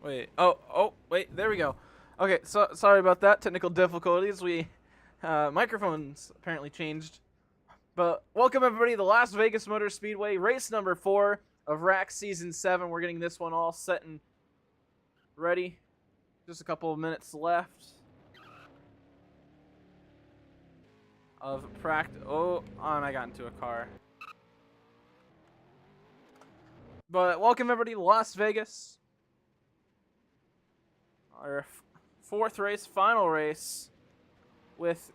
Wait. Oh, wait. There we go. Okay, so sorry about that. Technical difficulties. Microphones apparently changed. But welcome everybody to the Las Vegas Motor Speedway race number 4 of RACC Season 7. We're getting this one all set and ready. Just a couple of minutes left of practice. Oh, and I got into a car. But welcome everybody to Las Vegas. Our fourth race, final race with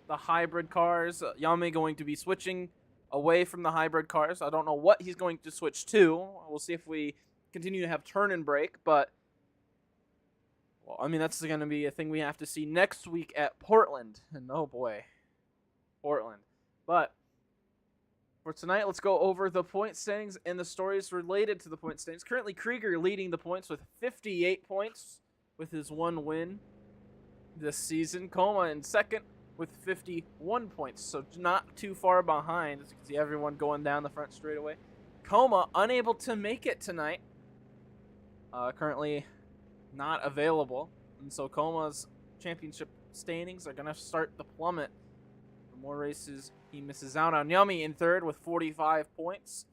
the hybrid cars. Yami going to be switching away from the hybrid cars. I don't know what he's going to switch to. We'll see if we continue to have turn and brake, but well, I mean, that's going to be a thing we have to see next week at Portland. And oh boy, Portland. But for tonight, let's go over the point standings and the stories related to the point standings. Currently, Krieger leading the points with 58 points with his one win this season. Coma in second with 51 points, so not too far behind. As you can see, everyone going down the front straightaway. Coma unable to make it tonight. Currently not available, and so Coma's championship standings are going to start to plummet. The more races he misses out on. Yummy in third with 45 points.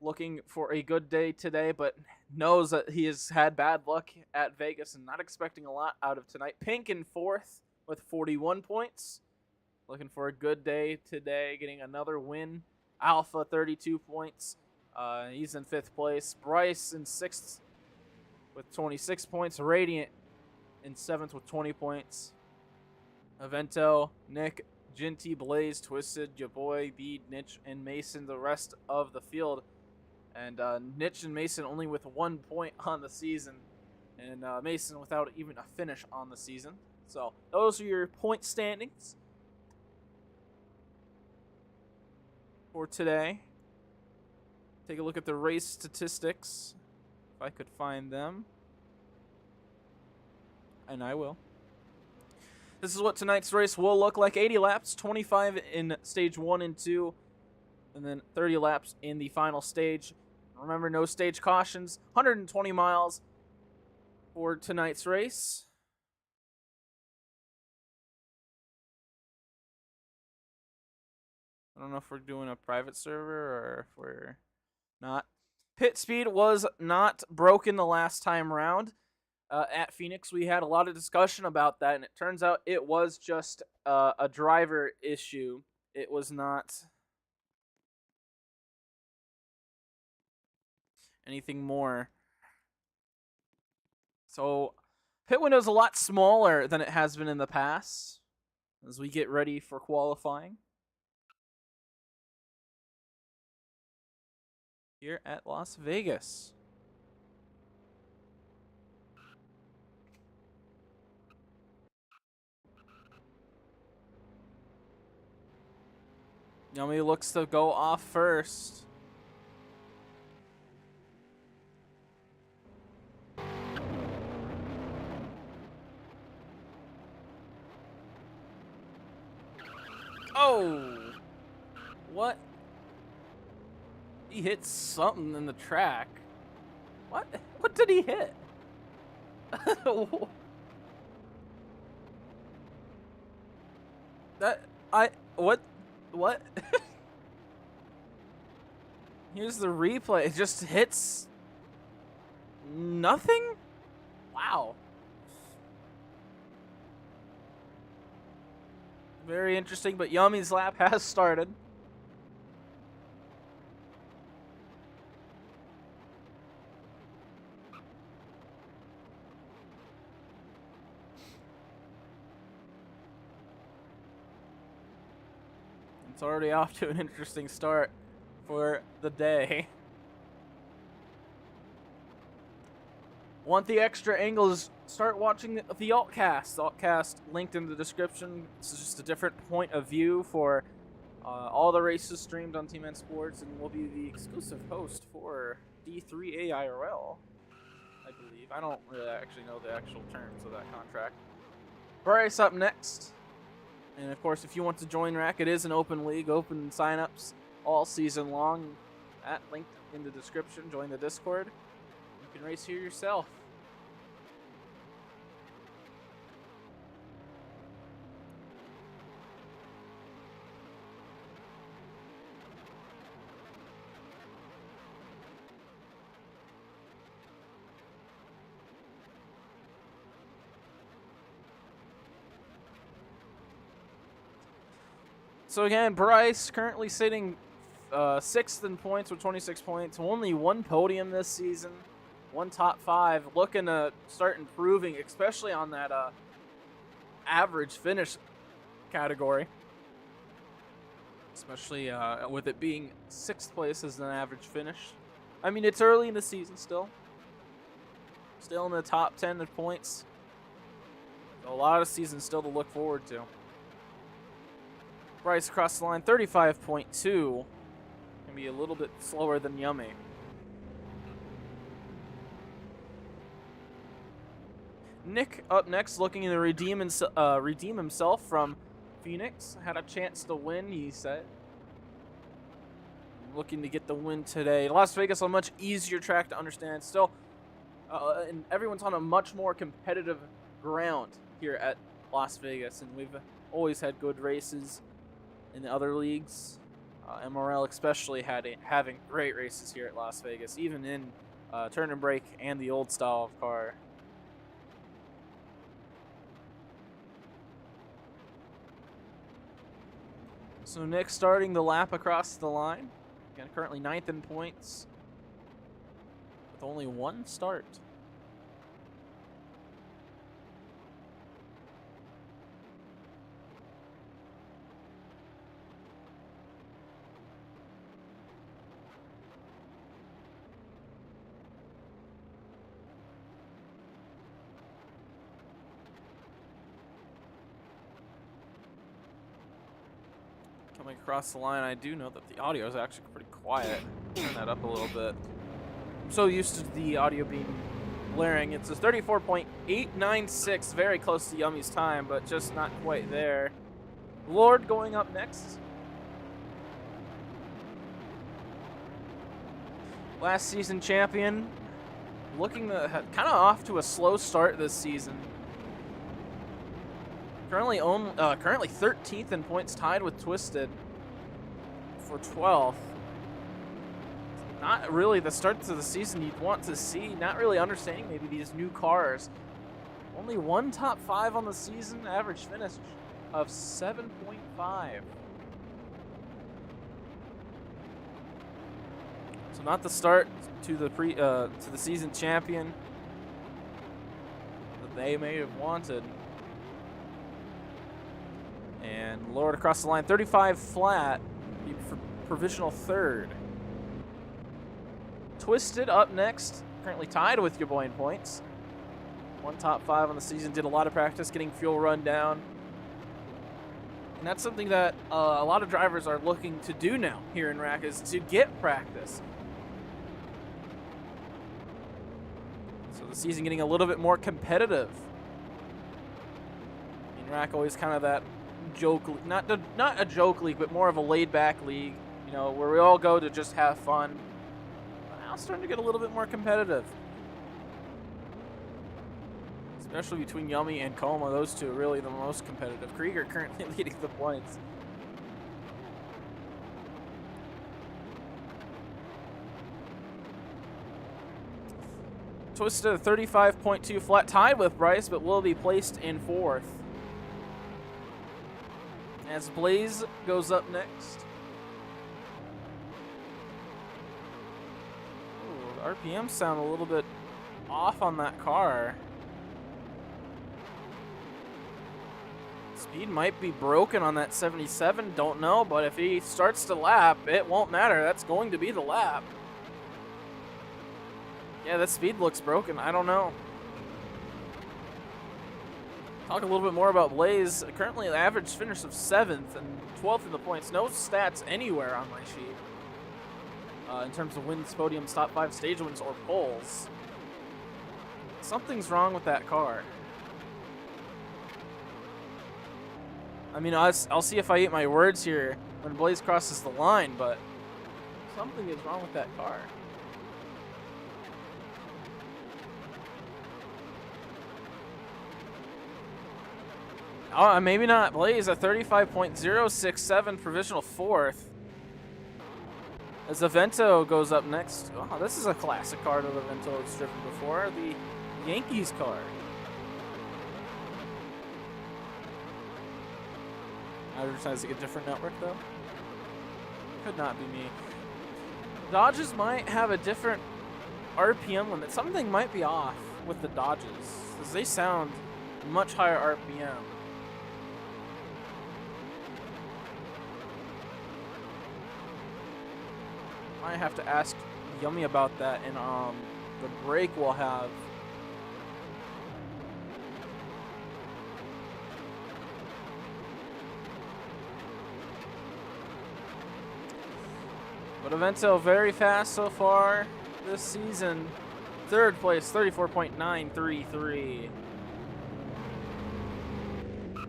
Looking for a good day today, but knows that he has had bad luck at Vegas and not expecting a lot out of tonight. Pink in fourth with 41 points. Looking for a good day today, getting another win. Alpha, 32 points. He's in fifth place. Bryce in sixth with 26 points. Radiant in seventh with 20 points. Evento, Nick, Ginty, Blaze, Twisted, your boy, Bede, Nitch, and Mason, the rest of the field. And Nitch and Mason only with 1 point on the season. And Mason without even a finish on the season. So those are your point standings for today. Take a look at the race statistics, if I could find them. And I will. This is what tonight's race will look like. 80 laps, 25 in stage 1 and 2, and then 30 laps in the final stage. Remember, no stage cautions. 120 miles for tonight's race. I don't know if we're doing a private server or if we're not. Pit speed was not broken the last time round. At Phoenix, we had a lot of discussion about that, and it turns out it was just a driver issue. It was not anything more. So, pit window is a lot smaller than it has been in the past as we get ready for qualifying here at Las Vegas. Yummy looks to go off first. Oh! What? He hit something in the track. What? What did he hit? What? Here's the replay. It just hits nothing? Wow. Very interesting, but Yummy's lap has started. It's already off to an interesting start for the day. Want the extra angles? Start watching the Altcast. The Altcast linked in the description. This is just a different point of view for all the races streamed on Team N Sports, and we'll be the exclusive host for D3AIRL, I believe. I don't really actually know the actual terms of that contract. Bryce up next. And of course, if you want to join RACC, it is an open league, open signups all season long. That linked in the description. Join the Discord. You can race here yourself. So again, Bryce currently sitting 6th in points with 26 points. Only one podium this season, one top 5. Looking to start improving, especially on that average finish category. Especially with it being 6th place as an average finish. I mean, it's early in the season still. Still in the top 10 of points. So a lot of seasons still to look forward to. Bryce across the line, 35.2. Can be a little bit slower than Yummy. Nick up next, looking to redeem himself from Phoenix. Had a chance to win, he said. Looking to get the win today. Las Vegas, a much easier track to understand. Still, and everyone's on a much more competitive ground here at Las Vegas, and we've always had good races in the other leagues. MRL especially having great races here at Las Vegas, even in turn and brake and the old style of car. So Nick starting the lap across the line. Again, currently 9th in points with only one start. Coming across the line, I do know that the audio is actually pretty quiet. Turn that up a little bit. I'm so used to the audio being blaring. It's a 34.896, very close to Yummy's time, but just not quite there. Lord going up next. Last season champion, looking to kind of off to a slow start this season. Currently 13th in points, tied with Twisted for 12th. Not really the start to the season you'd want to see. Not really understanding maybe these new cars. Only one top 5 on the season, average finish of 7.5. So not the start to the to the season champion that they may have wanted. And Lord across the line, 35 flat, for provisional 3rd. Twisted up next, currently tied with your boy in points. One top 5 on the season, did a lot of practice getting fuel run down. And that's something that a lot of drivers are looking to do now here in RACC, is to get practice. So the season getting a little bit more competitive. In RACC, always kind of that joke, not a joke league, but more of a laid-back league, you know, where we all go to just have fun. But now it's starting to get a little bit more competitive, especially between Yummy and Coma. Those two are really the most competitive. Krieger currently leading the points. Twisted 35.2 flat, tied with Bryce, but will be placed in 4th. As Blaze goes up next. Ooh, the RPMs sound a little bit off on that car. Speed might be broken on that 77, don't know, but if he starts to lap, it won't matter. That's going to be the lap. Yeah, that speed looks broken. I don't know. Talk a little bit more about Blaze. Currently, the average finish of 7th and 12th in the points. No stats anywhere on my sheet in terms of wins, podiums, top 5 stage wins, or poles. Something's wrong with that car. I mean, I'll see if I eat my words here when Blaze crosses the line, but something is wrong with that car. Oh, maybe not. Blaze, a 35.067 provisional 4th. As the Vento goes up next. Oh, this is a classic car that the Vento has driven before. The Yankees car. advertising a different network, though. Could not be me. Dodges might have a different RPM limit. Something might be off with the Dodges, because they sound much higher RPM. I have to ask Yummy about that in the break we'll have. But Avento very fast so far this season. Third place, 34.933.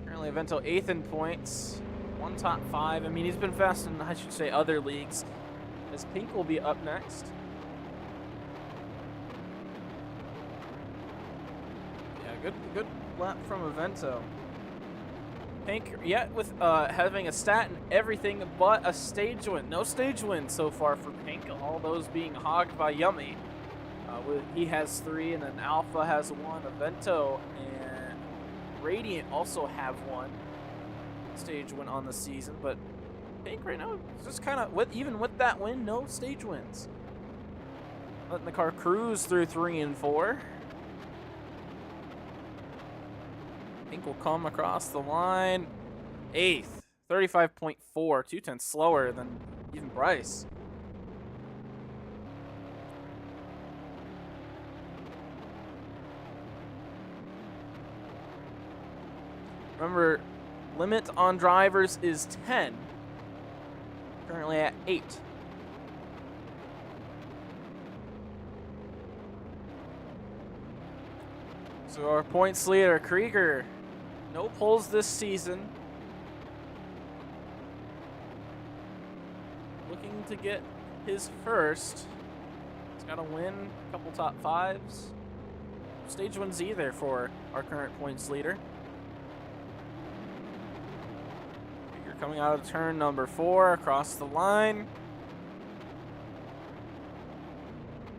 Currently Avento 8th in points. One top 5. I mean, he's been fast in, I should say, other leagues. As Pink will be up next. Yeah, good lap from Avento. Pink, yet with having a stat and everything but a stage win. No stage win so far for Pink, all those being hogged by Yummy. He has 3, and then Alpha has 1. Avento and Radiant also have 1 stage win on the season, but Pink right now is just kind of, even with that win, no stage wins. Letting the car cruise through 3 and 4. Pink will come across the line. 8th, 35.4, 2/10 slower than even Bryce. Remember, limit on drivers is 10. Currently at 8. So our points leader, Krieger, no poles this season. Looking to get his first. He's got to win a couple top 5s. Stage wins either for our current points leader. Krieger coming out of turn number 4 across the line.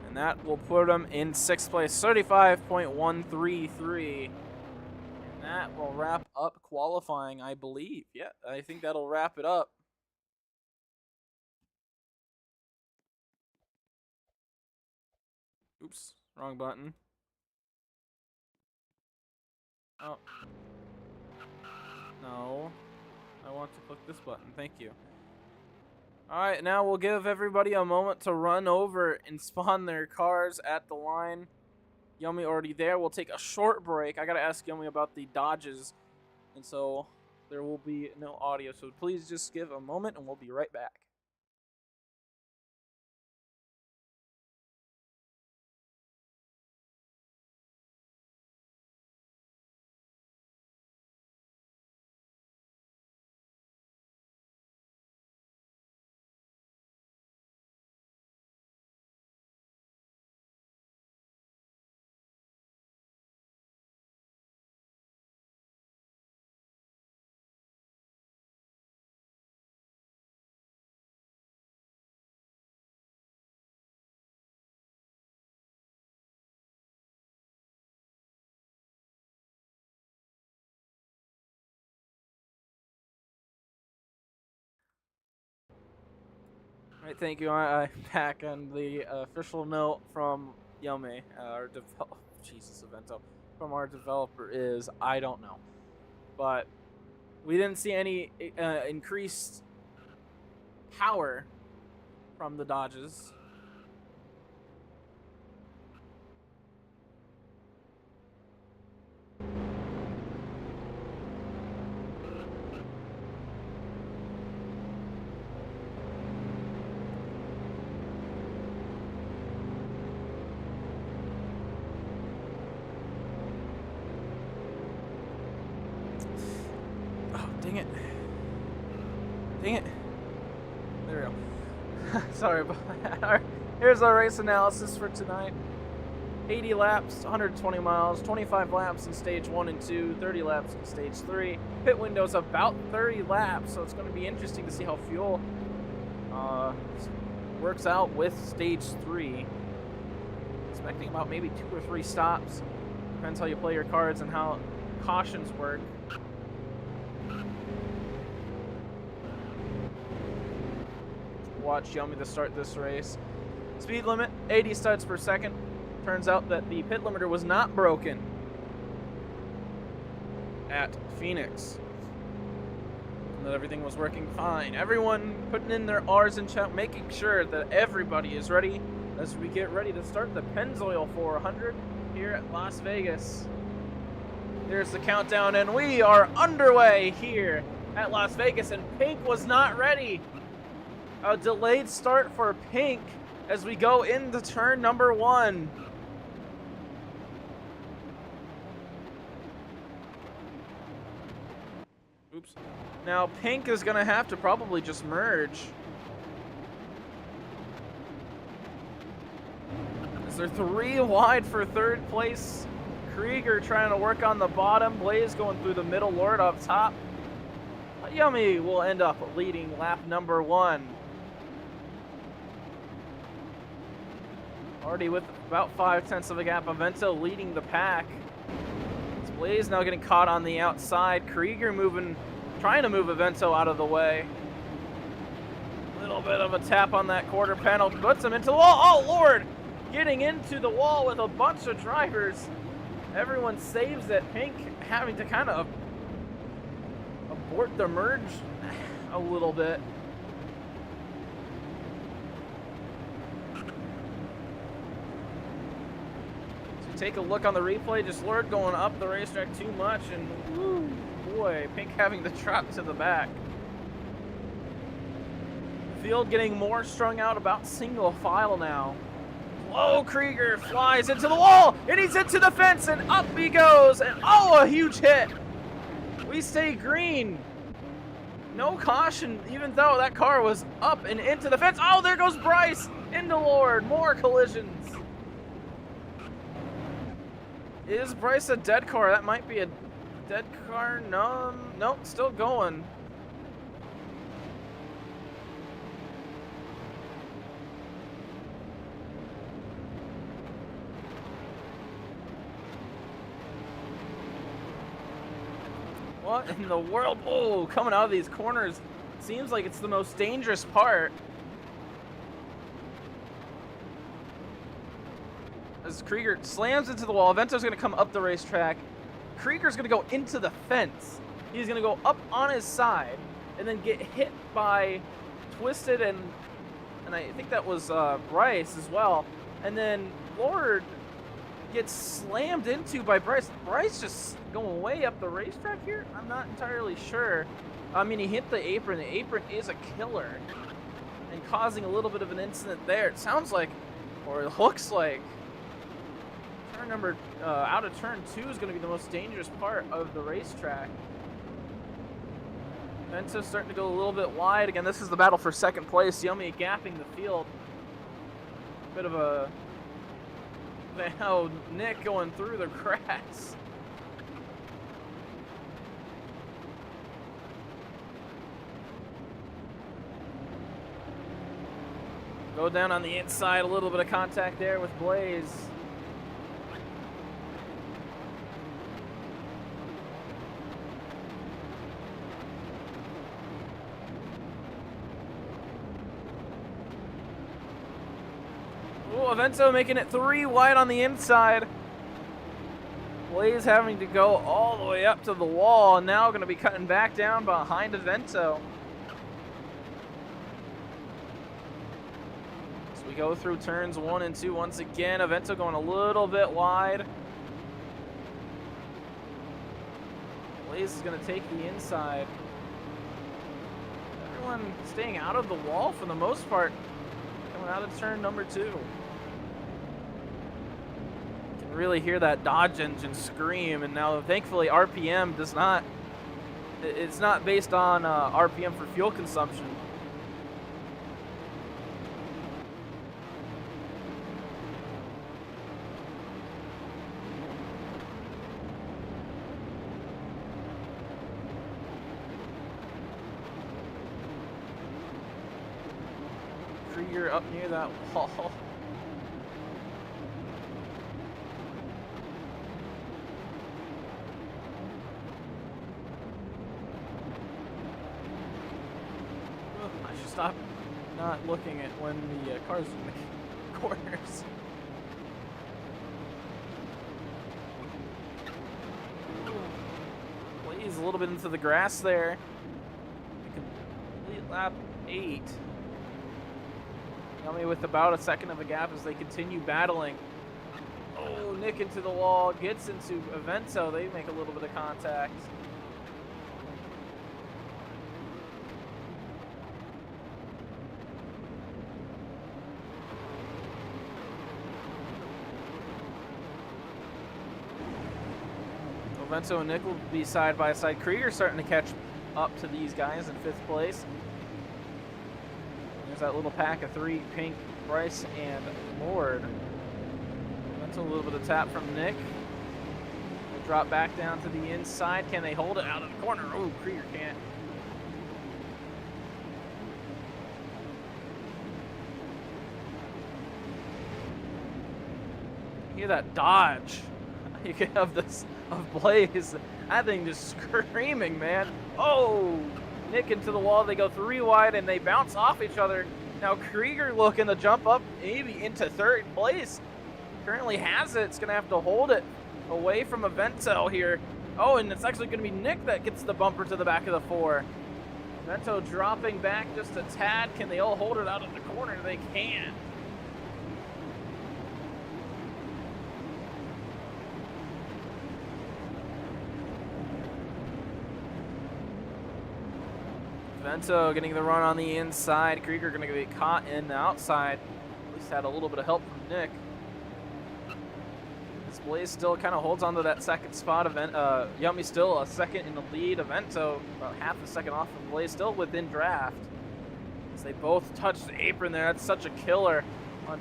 And that will put him in 6th place, 35.133. And that will wrap up qualifying, I believe. Yeah, I think that'll wrap it up. Oops, wrong button. Oh. No. I want to click this button. Thank you. Alright, now we'll give everybody a moment to run over and spawn their cars at the line. Yummy already there. We'll take a short break. I gotta ask Yummy about the Dodges, and so there will be no audio. So please just give a moment and we'll be right back. Alright, thank you. I'm back on the official note from Yummy, our developer. Jesus, Avento. From our developer is, I don't know. But we didn't see any increased power from the Dodges. Dang it. Dang it. There we go. Sorry about that. All right, here's our race analysis for tonight. 80 laps, 120 miles, 25 laps in stage 1 and 2, 30 laps in stage 3. Pit window's about 30 laps, so it's going to be interesting to see how fuel works out with stage 3. Expecting about maybe 2 or 3 stops. Depends how you play your cards and how cautions work. watch Yummy to start this race. Speed limit, 80 starts per second. Turns out that the pit limiter was not broken at Phoenix. And that everything was working fine. Everyone putting in their R's in chat, making sure that everybody is ready as we get ready to start the Pennzoil 400 here at Las Vegas. There's the countdown, and we are underway here at Las Vegas, and Pink was not ready. A delayed start for Pink as we go into turn number 1. Oops. Now Pink is gonna have to probably just merge. As they're 3 wide for 3rd place. Krieger trying to work on the bottom. Blaze going through the middle. Lord up top. Yummy will end up leading lap number 1. Already with about 5/10 of a gap. Avento leading the pack. It's Blaze now getting caught on the outside. Krieger trying to move Avento out of the way. Little bit of a tap on that quarter panel. Puts him into the wall. Oh, Lord! Getting into the wall with a bunch of drivers. Everyone saves it. Pink having to kind of abort the merge a little bit. So take a look on the replay. Just Lord going up the racetrack too much, and woo, boy, Pink having to drop to the back. Field getting more strung out, about single file now. Oh, Krieger flies into the wall, and he's into the fence, and up he goes, and oh, a huge hit. We stay green. No caution, even though that car was up and into the fence. Oh, there goes Bryce into Lord. More collisions. Is Bryce a dead car? That might be a dead car. No, nope, still going. What in the world? Oh, coming out of these corners. Seems like it's the most dangerous part. As Krieger slams into the wall, Avento's going to come up the racetrack. Krieger's going to go into the fence. He's going to go up on his side and then get hit by Twisted and I think that was Bryce as well. And then Lord gets slammed into by Bryce. Bryce just going way up the racetrack here? I'm not entirely sure. I mean, he hit the apron. The apron is a killer and causing a little bit of an incident there. It sounds like, or it looks like, turn number, out of turn 2 is going to be the most dangerous part of the racetrack. Vento's starting to go a little bit wide. Again, this is the battle for 2nd place. Yummy gapping the field. Bit of a... Now Nick going through the grass. Go down on the inside, a little bit of contact there with Blaze. Avento making it 3 wide on the inside. Blaze having to go all the way up to the wall, and now going to be cutting back down behind Avento. So we go through turns 1 and 2 once again. Avento going a little bit wide. Blaze is going to take the inside. Everyone staying out of the wall for the most part, coming out of turn number 2. Really hear that Dodge engine scream, and now thankfully RPM does not, it's not based on RPM for fuel consumption. Krieger up near that wall. Stop not looking at when the cars are in the corners. Blaze a little bit into the grass there. Complete lap 8. Yummy with about a second of a gap as they continue battling. Oh, Nick into the wall, gets into Avento. They make a little bit of contact. Avento and Nick will be side by side. Krieger starting to catch up to these guys in 5th place. There's that little pack of 3, Pink, Bryce, and Lord. That's a little bit of tap from Nick. They'll drop back down to the inside. Can they hold it out of the corner? Oh, Krieger can't. Hear that dodge. You can have this of Blaze. That thing just screaming, man. Oh! Nick into the wall. They go 3 wide and they bounce off each other. Now Krieger looking to jump up maybe into 3rd place. Currently has it. It's going to have to hold it away from Avento here. Oh, and it's actually going to be Nick that gets the bumper to the back of the 4. Avento dropping back just a tad. Can they all hold it out of the corner? They can. Avento getting the run on the inside. Krieger going to get caught in the outside. At least had a little bit of help from Nick. This Blaze still kind of holds on to that 2nd spot. Yummy still a 2nd in the lead. Avento about half a second off from Blaze, still within draft. As they both touch the apron there. That's such a killer on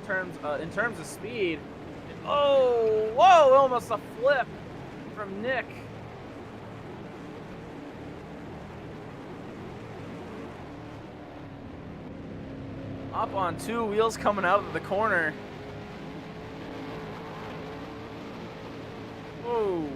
in terms of speed. And, oh, whoa, almost a flip from Nick. Up on 2 wheels coming out of the corner. Whoa.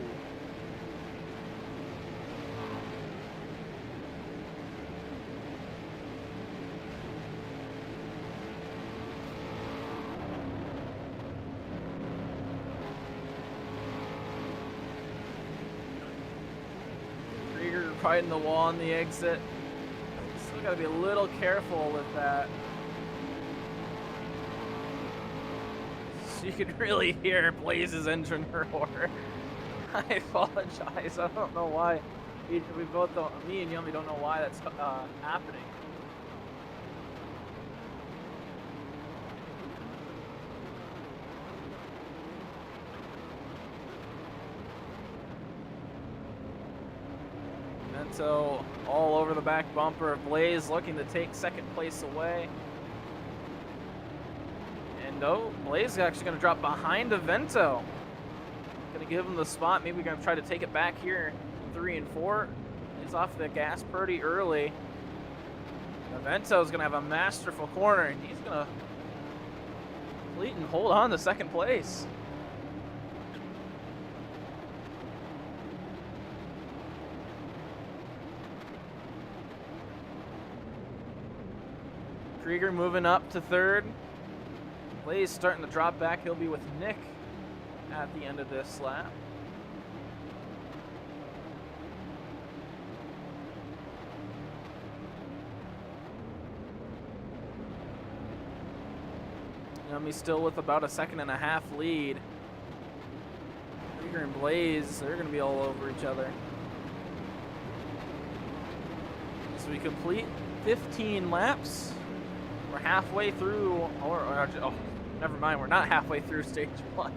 Krieger riding the wall on the exit. Still gotta be a little careful with that. You can really hear Blaze's engine roar. I apologize. I don't know why. We both don't. Me and Yummy don't know why that's happening. Avento all over the back bumper of Blaze, looking to take 2nd place away. No, Blaze is actually going to drop behind Avento. Going to give him the spot. Maybe we're going to try to take it back here. 3 and 4. He's off the gas pretty early. Avento is going to have a masterful corner, and he's going to complete and hold on to 2nd place. Krieger moving up to 3rd. Blaze starting to drop back. He'll be with Nick at the end of this lap. Yummy still with about a 1.5 second lead. Krieger and Blaze, they're going to be all over each other. So we complete 15 laps. We're halfway through, oh, never mind, we're not halfway through stage 1.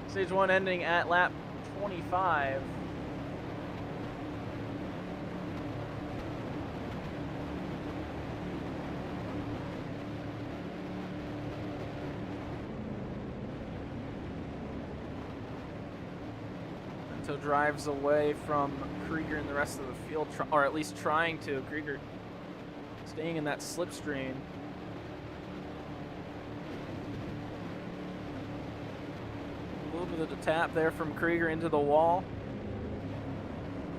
Stage 1 ending at lap 25. Avento drives away from Krieger and the rest of the field, or at least trying to. Krieger staying in that slipstream. A little bit of the tap there from Krieger into the wall.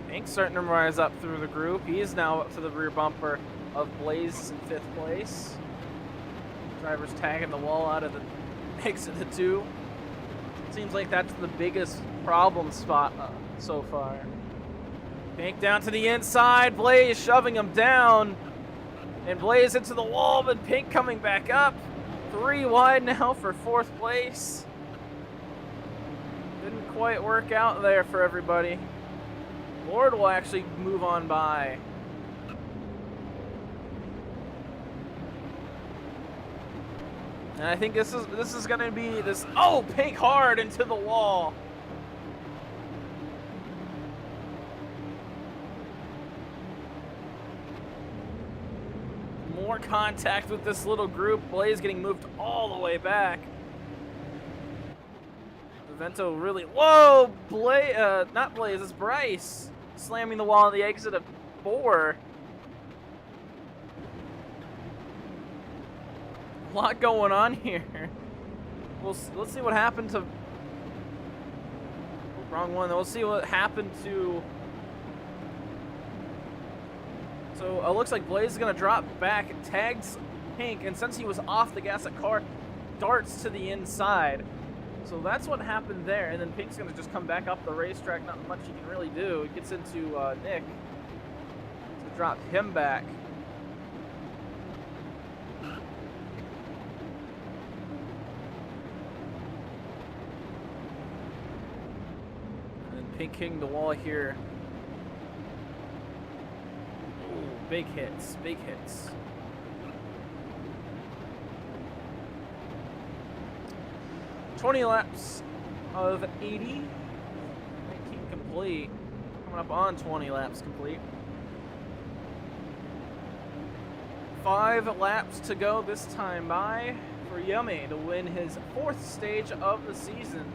Pink's starting to rise up through the group. He is now up to the rear bumper. of Blaze is in 5th place. Driver's tagging the wall out of the exit the 2. Seems like that's the biggest problem spot so far. Pink down to the inside. Blaze shoving him down. And Blaze into the wall, but Pink coming back up. 3 wide now for 4th place. Didn't quite work out there for everybody. Lord will actually move on by. And I think this is gonna be this. Oh, Pink hard into the wall. More contact with this little group. Blaze getting moved all the way back. Vento really. Whoa, Blaze. Not Blaze. It's Bryce slamming the wall on the exit of 4. A lot going on here. Let's see what happened to. Wrong one. We'll see what happened to. So it looks like Blaze is gonna drop back, tags Pink, and since he was off the gas, that car darts to the inside. So that's what happened there, and then Pink's gonna just come back up the racetrack. Not much he can really do. He gets into Nick to drop him back. Pink hitting the wall here. Ooh, big hits, big hits. "20 laps of 80, 19 complete. Coming up on 20 laps complete. 5 laps to go this time by for Yummy to win his 4th stage of the season.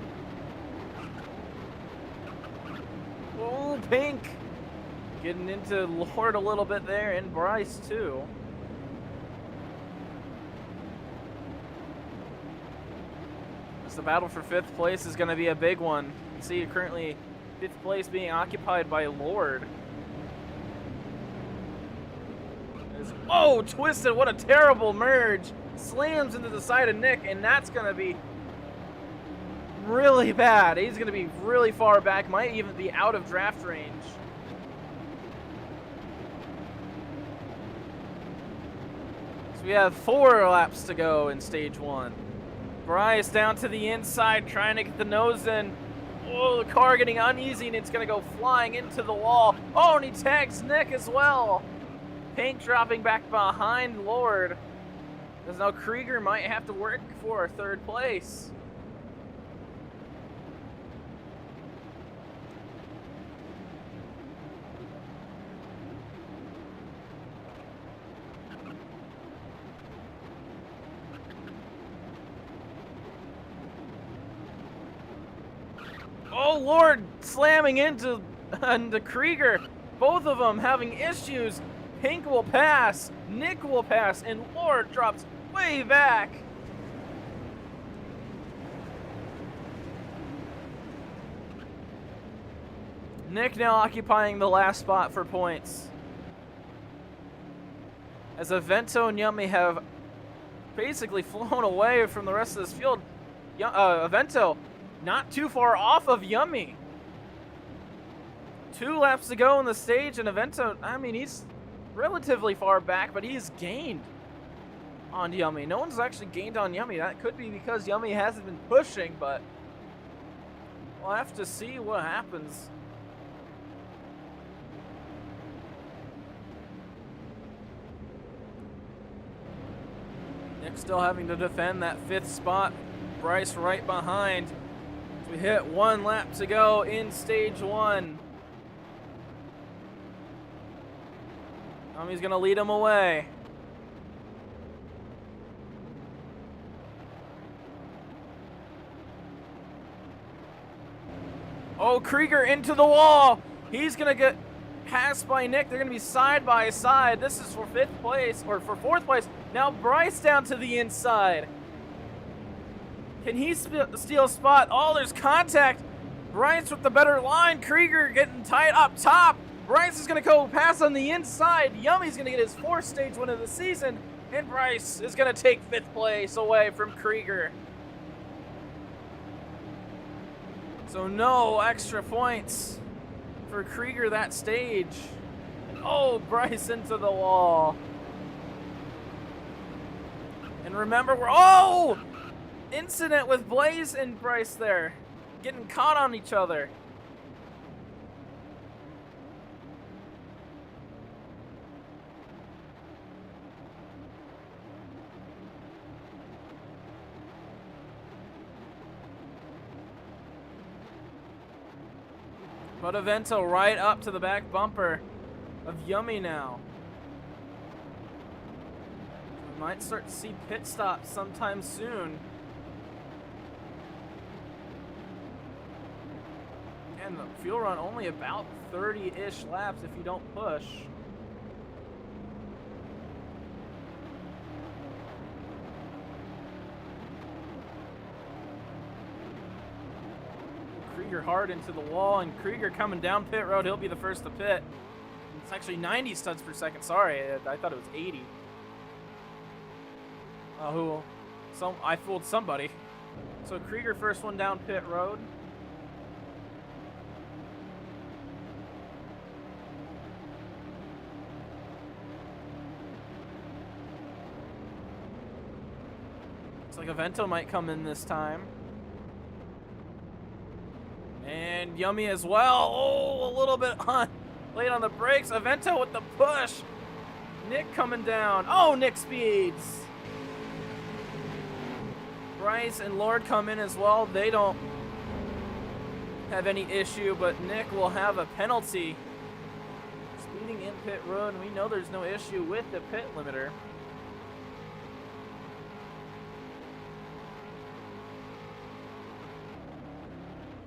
Oh, Pink getting into Lord a little bit there, and Bryce too. As the battle for 5th place is going to be a big one. You see currently 5th place being occupied by Lord. Oh, twisted, what a terrible merge. Slams into the side of Nick, and that's going to be really bad. He's going to be really far back, might even be out of draft range. So we have 4 laps to go in stage 1. Bryce down to the inside, trying to get the nose in. Oh, the car getting uneasy, and it's going to go flying into the wall. Oh, and he tags Nick as well. Pink dropping back behind Lord. Because now Krieger might have to work for 3rd place. Oh, Lord slamming into the Krieger. Both of them having issues. Pink will pass, Nick will pass, and Lord drops way back. Nick now occupying the last spot for points. As Avento and Yummy have basically flown away from the rest of this field. Avento not too far off of Yummy. 2 laps to go in the stage, and Avento, I mean, he's relatively far back, but he's gained on Yummy. No one's actually gained on Yummy. That could be because Yummy hasn't been pushing, but we'll have to see what happens. Nick still having to defend that 5th spot. Bryce right behind. We hit 1 lap to go in stage 1. He's gonna lead him away. Oh, Krieger into the wall. He's gonna get passed by Nick. They're gonna be side by side. This is for 5th place, or for 4th place. Now Bryce down to the inside. Can he steal a spot? Oh, there's contact. Bryce with the better line. Krieger getting tight up top. Bryce is going to go pass on the inside. Yummy's going to get his 4th stage win of the season. And Bryce is going to take 5th place away from Krieger. So no extra points for Krieger that stage. And oh, Bryce into the wall. And remember, incident with Blaze and Bryce there. Getting caught on each other. But Avento right up to the back bumper of Yummy now. We might start to see pit stops sometime soon. And the fuel run only about 30-ish laps if you don't push. Krieger hard into the wall, and Krieger coming down pit road. He'll be the first to pit. It's actually 90 studs per second. Sorry, I thought it was 80. I fooled somebody. So Krieger first one down pit road. Looks like Avento might come in this time. And Yummy as well. Oh, a little bit late on the brakes. Avento with the push. Nick coming down. Oh, Nick speeds. Bryce and Lord come in as well. They don't have any issue, but Nick will have a penalty. Speeding in pit road, and we know there's no issue with the pit limiter.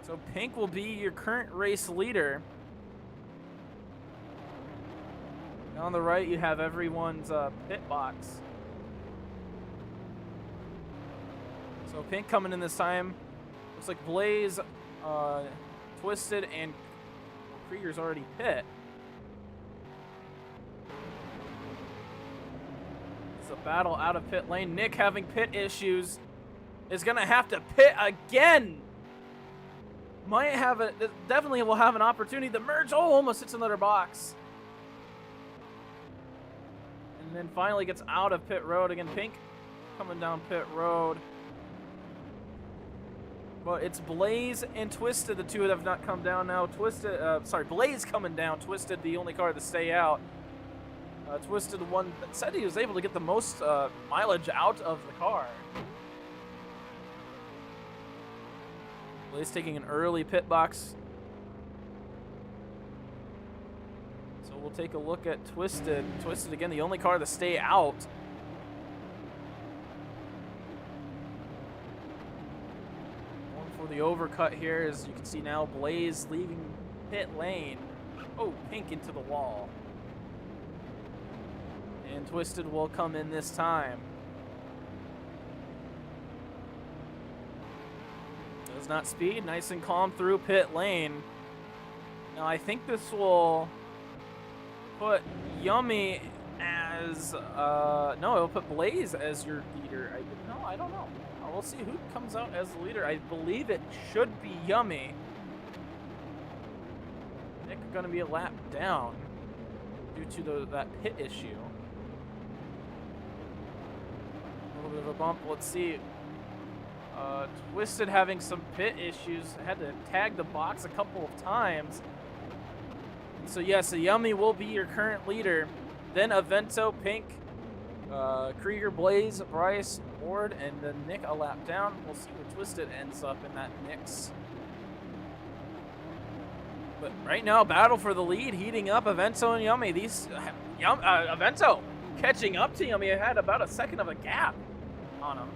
So Pink will be your current race leader. And on the right, you have everyone's pit box. So Pink coming in this time. Looks like Blaze, Twisted, and Krieger's already pit. It's a battle out of pit lane. Nick having pit issues is going to have to pit again. Definitely will have an opportunity to merge. Oh, almost hits another box. And then finally gets out of pit road. Again, Pink coming down pit road. But it's Blaze and Twisted, the two that have not come down now. Blaze coming down. Twisted, the only car to stay out. Twisted, the one that said he was able to get the most mileage out of the car. Blaze taking an early pit box. So we'll take a look at Twisted. Twisted, again, the only car to stay out. Going for the overcut here, as you can see now, Blaze leaving pit lane. Oh, Pink into the wall. And Twisted will come in this time. Does not speed, nice and calm through pit lane. Now I think this will put Yummy as, no, it'll put Blaze as your leader. I don't know. We'll see who comes out as the leader. I believe it should be Yummy. Nick gonna be a lap down due to that pit issue. A little bit of a bump, let's see. Twisted having some pit issues. Had to tag the box a couple of times. So yes, Yummy will be your current leader. Then Avento, Pink, Krieger, Blaze, Bryce, Ward, and then Nick a lap down. We'll see where Twisted ends up in that mix. But right now, battle for the lead, heating up. Avento and Yummy. Avento catching up to Yummy. Had about a second of a gap on him.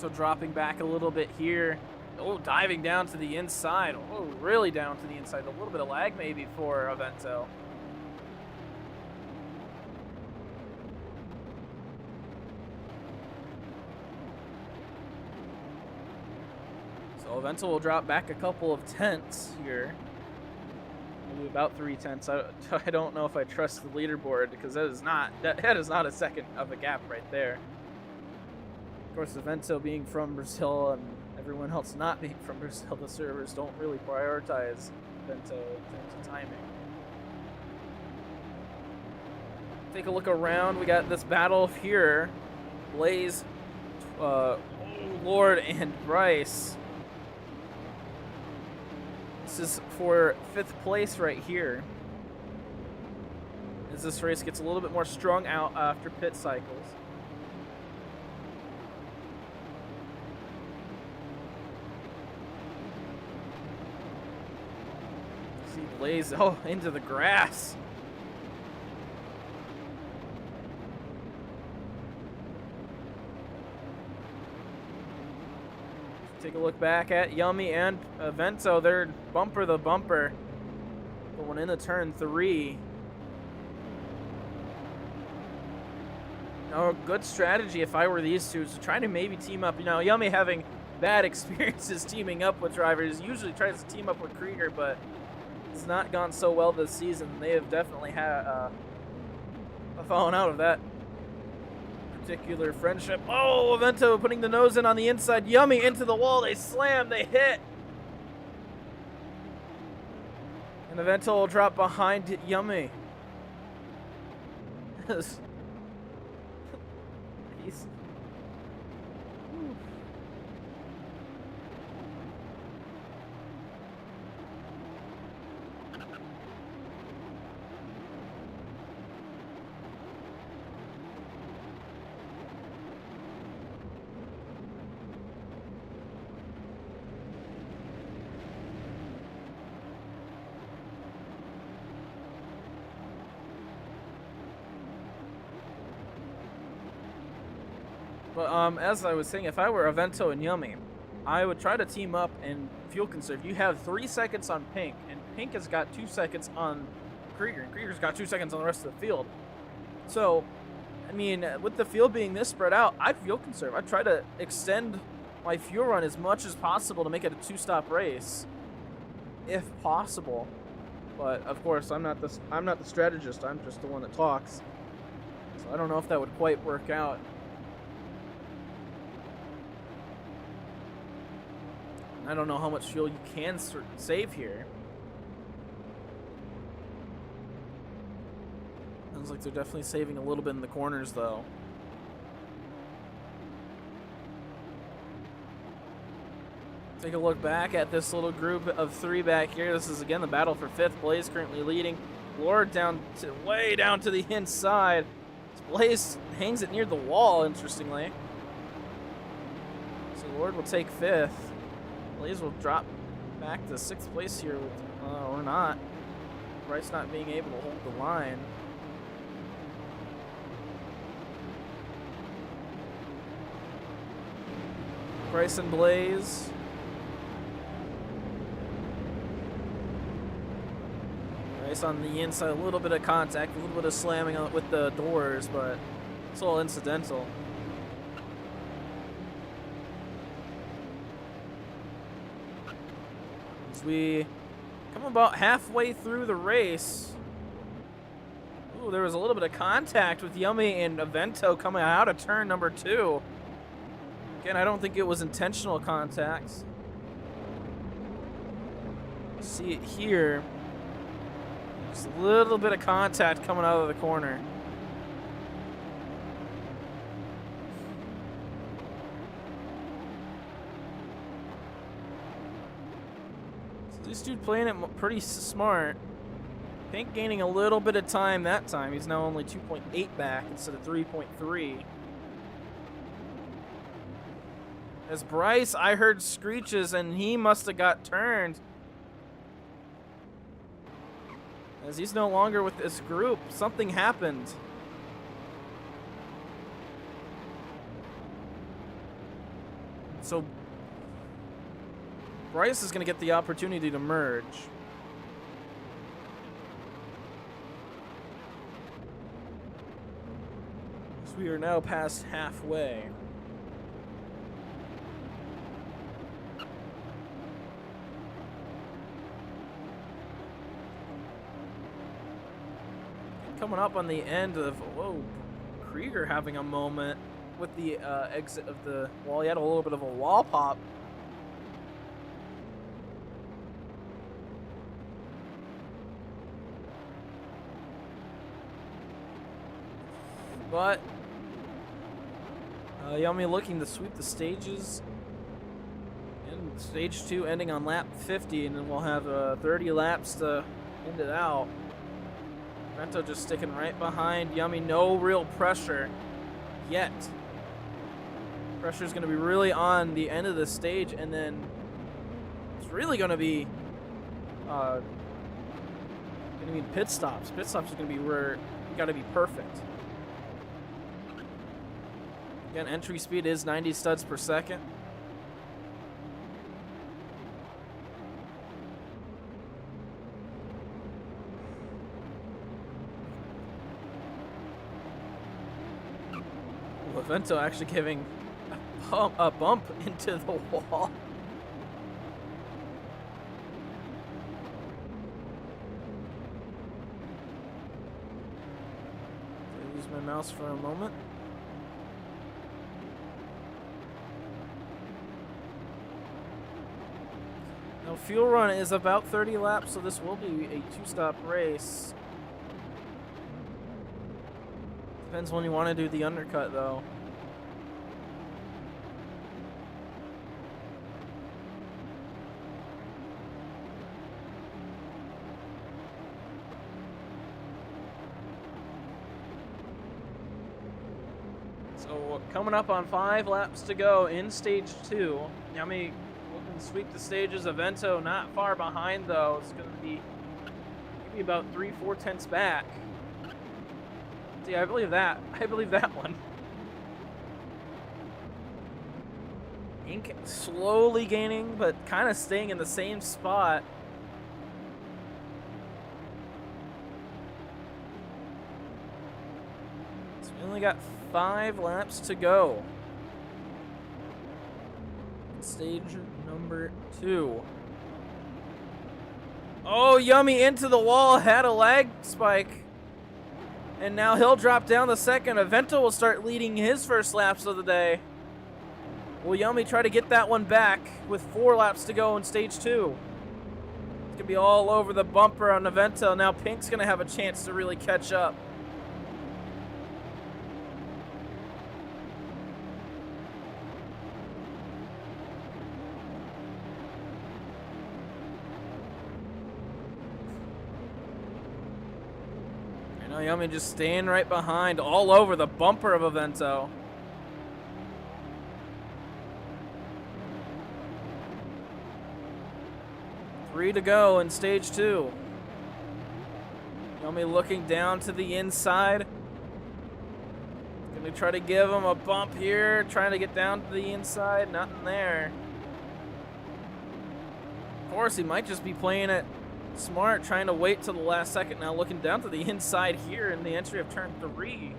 Avento dropping back a little bit here. Oh, diving down to the inside. Oh, really down to the inside. A little bit of lag maybe for Avento. So Avento will drop back a couple of tenths here. Maybe about 3 tenths. I don't know if I trust the leaderboard because that is not a second of a gap right there. Of course, Avento being from Brazil and everyone else not being from Brazil, the servers don't really prioritize Avento in terms of timing. Take a look around. We got this battle here. Blaze, Lord, and Bryce. This is for 5th place right here. As this race gets a little bit more strung out after pit cycles. See Blaze, oh, into the grass. Take a look back at Yummy and Avento. They're bumper to bumper going into turn 3. Now, a good strategy if I were these two is to try to maybe team up. You know, Yummy having bad experiences teaming up with drivers, usually tries to team up with Krieger, but it's not gone so well this season. They have definitely had a fallen out of that particular friendship. Oh, Avento putting the nose in on the inside. Yummy into the wall. They slam. They hit. And Avento will drop behind Yummy. He's... But as I was saying, if I were Avento and Yummy, I would try to team up and fuel conserve. You have 3 seconds on Pink, and Pink has got 2 seconds on Krieger, and Krieger's got 2 seconds on the rest of the field. So, I mean, with the field being this spread out, I'd fuel conserve. I'd try to extend my fuel run as much as possible to make it a 2-stop race, if possible. But of course, I'm not the strategist. I'm just the one that talks. So I don't know if that would quite work out. I don't know how much fuel you can save here. Sounds like they're definitely saving a little bit in the corners, though. Take a look back at this little group of 3 back here. This is, again, the battle for 5th. Blaze currently leading. Lord way down to the inside. Blaze hangs it near the wall, interestingly. So Lord will take 5th. Blaze will drop back to 6th place here, or not. Bryce not being able to hold the line. Bryce and Blaze. Bryce on the inside, a little bit of contact, a little bit of slamming with the doors, but it's all incidental. We come about halfway through the race. Ooh, there was a little bit of contact with Yummy and Avento coming out of turn number 2. Again, I don't think it was intentional contact. See it here. Just a little bit of contact coming out of the corner. This dude playing it pretty smart. Pink gaining a little bit of time that time. He's now only 2.8 back instead of 3.3. As Bryce, I heard screeches and he must have got turned. As he's no longer with this group, something happened. So Bryce is going to get the opportunity to merge. So we are now past halfway. Coming up on the end of, whoa, Krieger having a moment with the exit of the wall. He had a little bit of a wall pop. But Yummy looking to sweep the stages. And stage 2 ending on lap 50, and then we'll have 30 laps to end it out. Vento just sticking right behind Yummy. No real pressure yet. Pressure is going to be really on the end of the stage, and then it's really going to be pit stops. Pit stops is going to be where you got to be perfect. Again, entry speed is 90 studs per second. Vento actually giving a bump into the wall. I'll use my mouse for a moment. Now, fuel run is about 30 laps, so this will be a 2-stop race. Depends when you want to do the undercut, though. So, coming up on 5 laps to go in stage 2. Yummy looking to sweep the stages. Vento not far behind, though. It's going to be maybe about 3-4 tenths back. See, I believe that. I believe that one. Ink slowly gaining, but kind of staying in the same spot. So we only got 5 laps to go. Stage number 2. Oh, Yummy into the wall, had a lag spike. And now he'll drop down the second. Vento will start leading his first laps of the day. Will Yummy try to get that one back with 4 laps to go in stage 2? It's going to be all over the bumper on Vento. Now Pink's going to have a chance to really catch up. Yummy just staying right behind, all over the bumper of Vento. Three to go in stage 2. Yummy looking down to the inside. Gonna try to give him a bump here, trying to get down to the inside. Nothing there. Of course, he might just be playing it smart, trying to wait till the last second. Now looking down to the inside here in the entry of turn 3.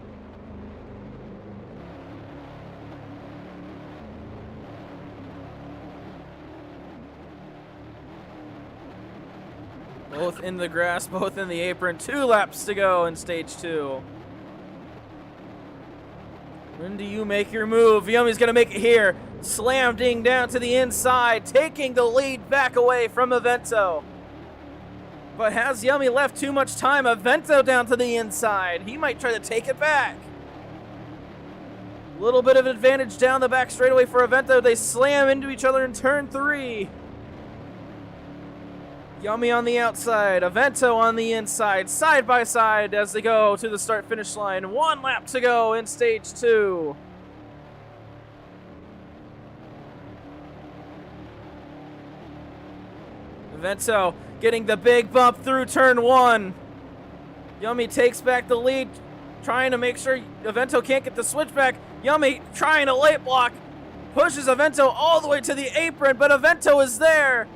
Both in the grass, both in the apron. 2 laps to go in stage 2. When do you make your move? Yummy's gonna make it here. Slam-ding down to the inside, taking the lead back away from Vento. But has Yummy left too much time? Vento down to the inside. He might try to take it back. A little bit of advantage down the back straightaway for Vento. They slam into each other in turn 3. Yummy on the outside, Vento on the inside, side by side as they go to the start-finish line. 1 lap to go in stage 2. Vento getting the big bump through turn 1. Yummy takes back the lead, trying to make sure Vento can't get the switchback. Yummy trying to late block. Pushes Avento all the way to the apron, but Avento is there.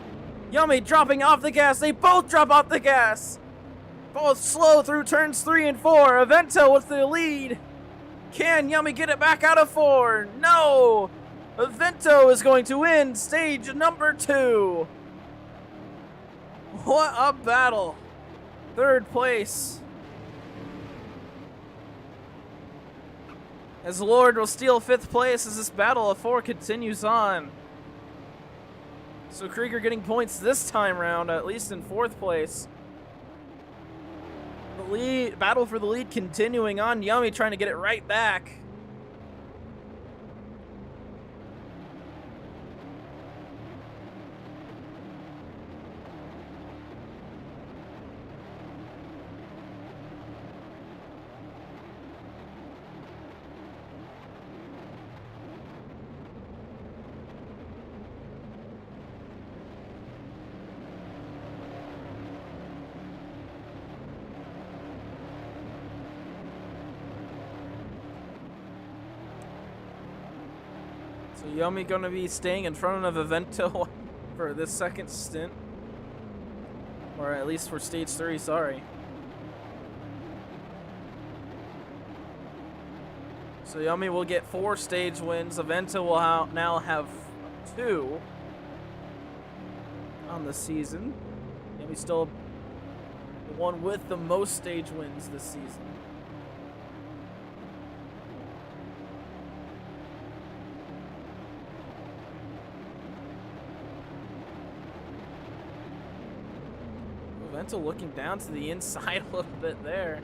Yummy dropping off the gas. They both drop off the gas. Both slow through turns 3 and 4. Avento with the lead. Can Yummy get it back out of 4? No! Avento is going to win stage number 2. What a battle. 3rd place. As Lord will steal 5th place as this battle of 4 continues on. So Krieger getting points this time round, at least in 4th place. The lead battle for the lead continuing on. Yummy trying to get it right back. So Yummy gonna be staying in front of Avento for this 2nd stint. Or at least for stage 3, sorry. So Yummy will get 4 stage wins. Avento will now have 2 on the season. Yummy still the one with the most stage wins this season. Avento looking down to the inside a little bit there.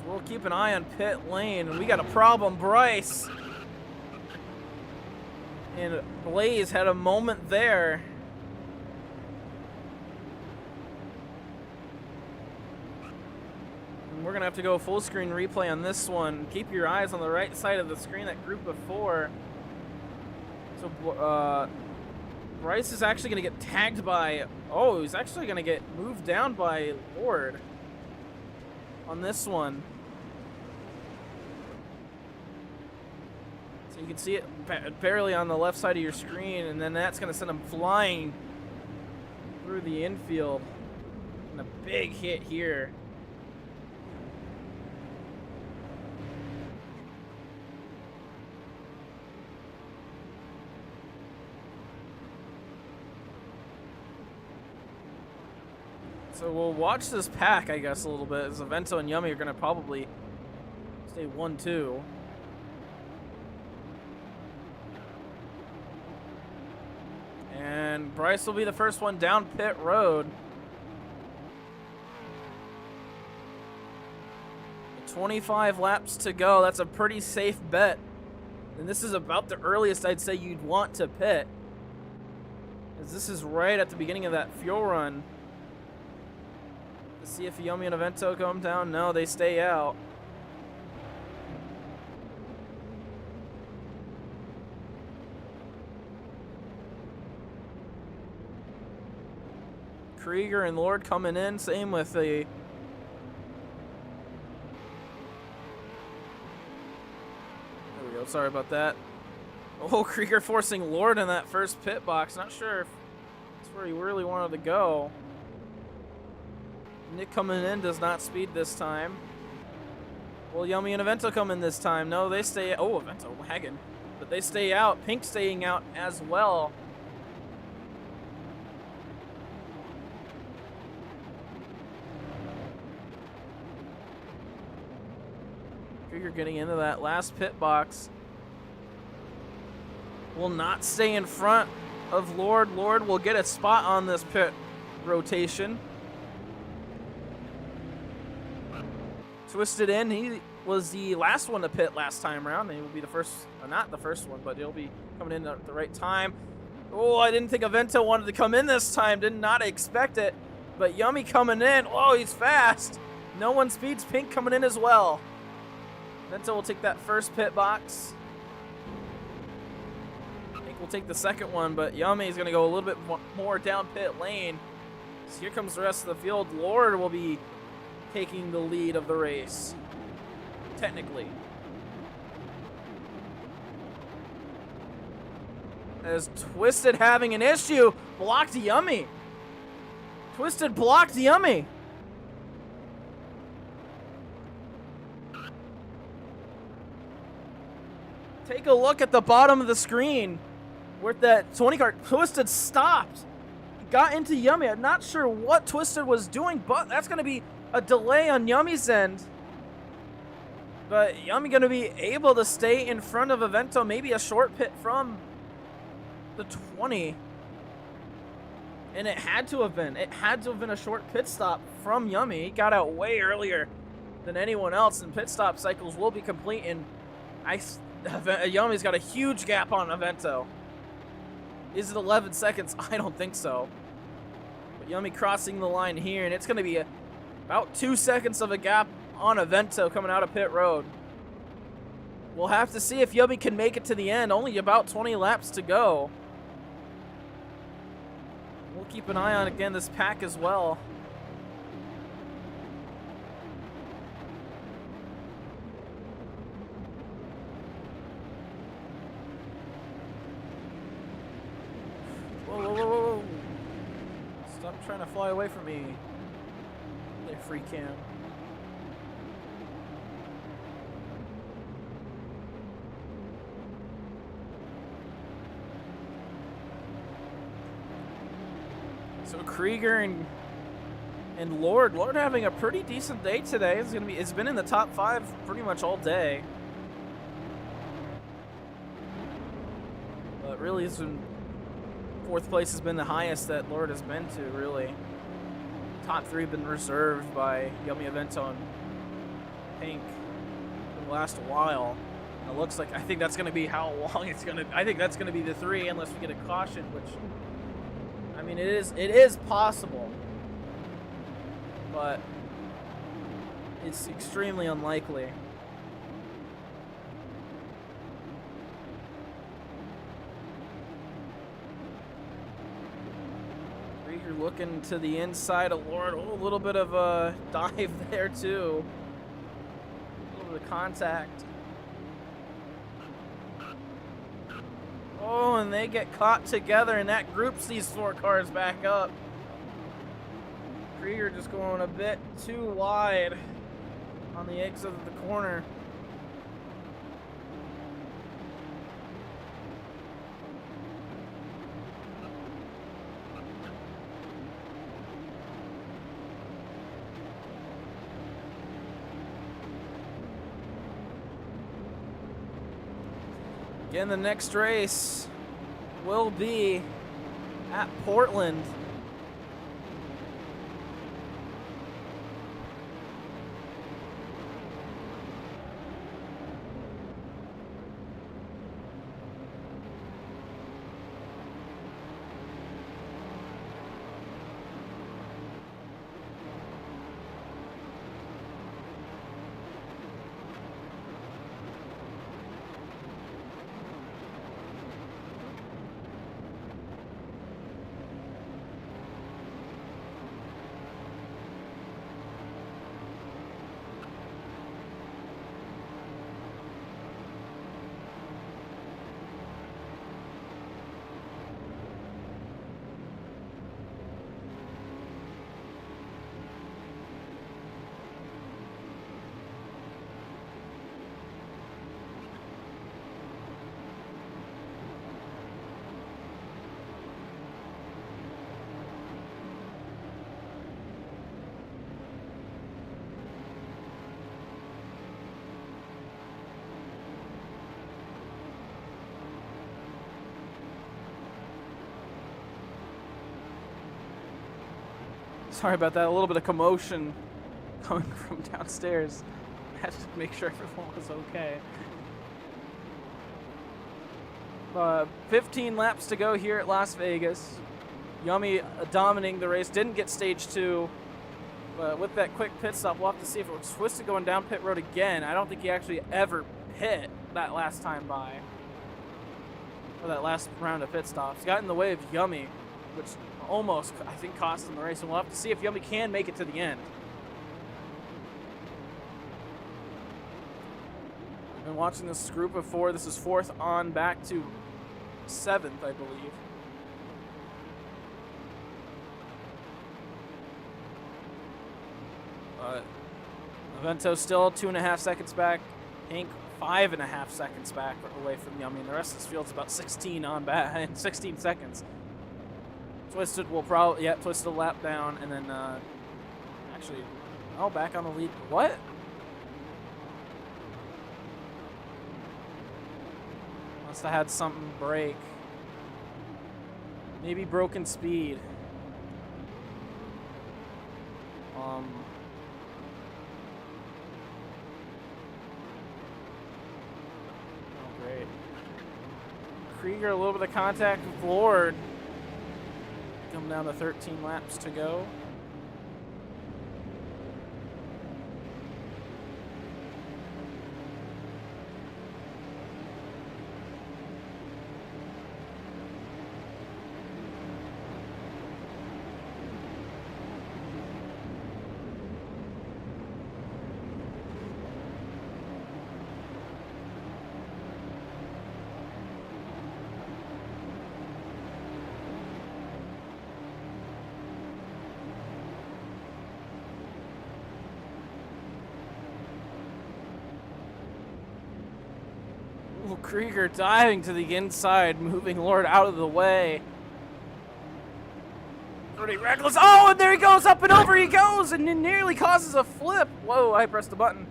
We'll keep an eye on pit lane. We got a problem, Bryce. And Blaze had a moment there. And we're going to have to go full screen replay on this one. Keep your eyes on the right side of the screen, that group of 4. So Bryce is actually going to get tagged by... Oh, he's actually going to get moved down by Lord on this one. You can see it barely on the left side of your screen, and then that's going to send him flying through the infield. And a big hit here. So we'll watch this pack, I guess, a little bit, as Avento and Yummy are going to probably stay 1-2. And Bryce will be the first one down pit road. 25 laps to go. That's a pretty safe bet. And this is about the earliest I'd say you'd want to pit, as this is right at the beginning of that fuel run. Let's see if Yummy and Avento come down. No, they stay out. Krieger and Lord coming in. Same with the... There we go. Sorry about that. Oh, Krieger forcing Lord in that first pit box. Not sure if that's where he really wanted to go. Nick coming in does not speed this time. Will Yummy and Avento come in this time? No, they stay... Oh, Avento lagging. But they stay out. Pink staying out as well. Krieger getting into that last pit box. Will not stay in front of Lord. Lord will get a spot on this pit rotation. Twisted in. He was the last one to pit last time around. He will be the first, not the first one, but he'll be coming in at the right time. Oh, I didn't think Avento wanted to come in this time. Did not expect it. But Yummy coming in. Oh, he's fast. No one speeds. Pink coming in as well. Vento will take that first pit box. I think we'll take the second one, but Yummy is going to go a little bit more down pit lane. So here comes the rest of the field. Lord will be taking the lead of the race, technically. As Twisted having an issue, blocked Yummy. Twisted blocked Yummy. Take a look at the bottom of the screen where that 20 car Twisted stopped. Got into Yummy. I'm not sure what Twisted was doing, but that's going to be a delay on Yummy's end. But Yummy going to be able to stay in front of Avento, maybe a short pit from the 20. And it had to have been. It had to have been a short pit stop from Yummy. He got out way earlier than anyone else, and pit stop cycles will be complete. And Yummy's got a huge gap on Avento. Is it 11 seconds? I don't think so. But Yummy crossing the line here, and it's going to be about 2 seconds of a gap on Avento coming out of pit road. We'll have to see if Yummy can make it to the end. Only about 20 laps to go. We'll keep an eye on, again, this pack as well. Whoa. Stop trying to fly away from me. They free cam. So Krieger and Lord having a pretty decent day today. It's been in the top 5 pretty much all day. But really, it's been 4th place has been the highest that Lord has been to, really. Top 3 have been reserved by Yummy Avento and Pink for the last while. It looks like, I think that's going to be how long it's going to, I think that's going to be the 3 unless we get a caution, which, I mean, it is possible, but it's extremely unlikely. Krieger looking to the inside of Lord. Oh, a little bit of a dive there too. A little bit of contact. Oh, and they get caught together, and that groups these 4 cars back up. Krieger just going a bit too wide on the exit of the corner. Again, the next race will be at Portland. Sorry about that, a little bit of commotion coming from downstairs. I had to make sure everyone was okay. 15 laps to go here at Las Vegas. Yummy dominating the race, didn't get stage 2. But with that quick pit stop, we'll have to see if it was Twisted going down pit road again. I don't think he actually ever pit that last time by. Or that last round of pit stops. Got in the way of Yummy, which almost, I think, cost him the race. And we'll have to see if Yummy can make it to the end. We've been watching this group of 4. This is 4th on back to 7th, I believe. Avento still 2.5 seconds back. Pink 5.5 seconds back away from Yummy. And the rest of this field's about 16 on back in 16 seconds. Twisted will probably, yeah, Twisted a lap down, and then actually, oh, back on the lead. What? Must have had something break. Maybe broken speed. Oh, great. Krieger, a little bit of contact with Lord. Come down to 13 laps to go. Krieger diving to the inside, moving Lord out of the way. Pretty reckless. Oh, and there he goes, up and over he goes, and it nearly causes a flip. Whoa, I pressed the button.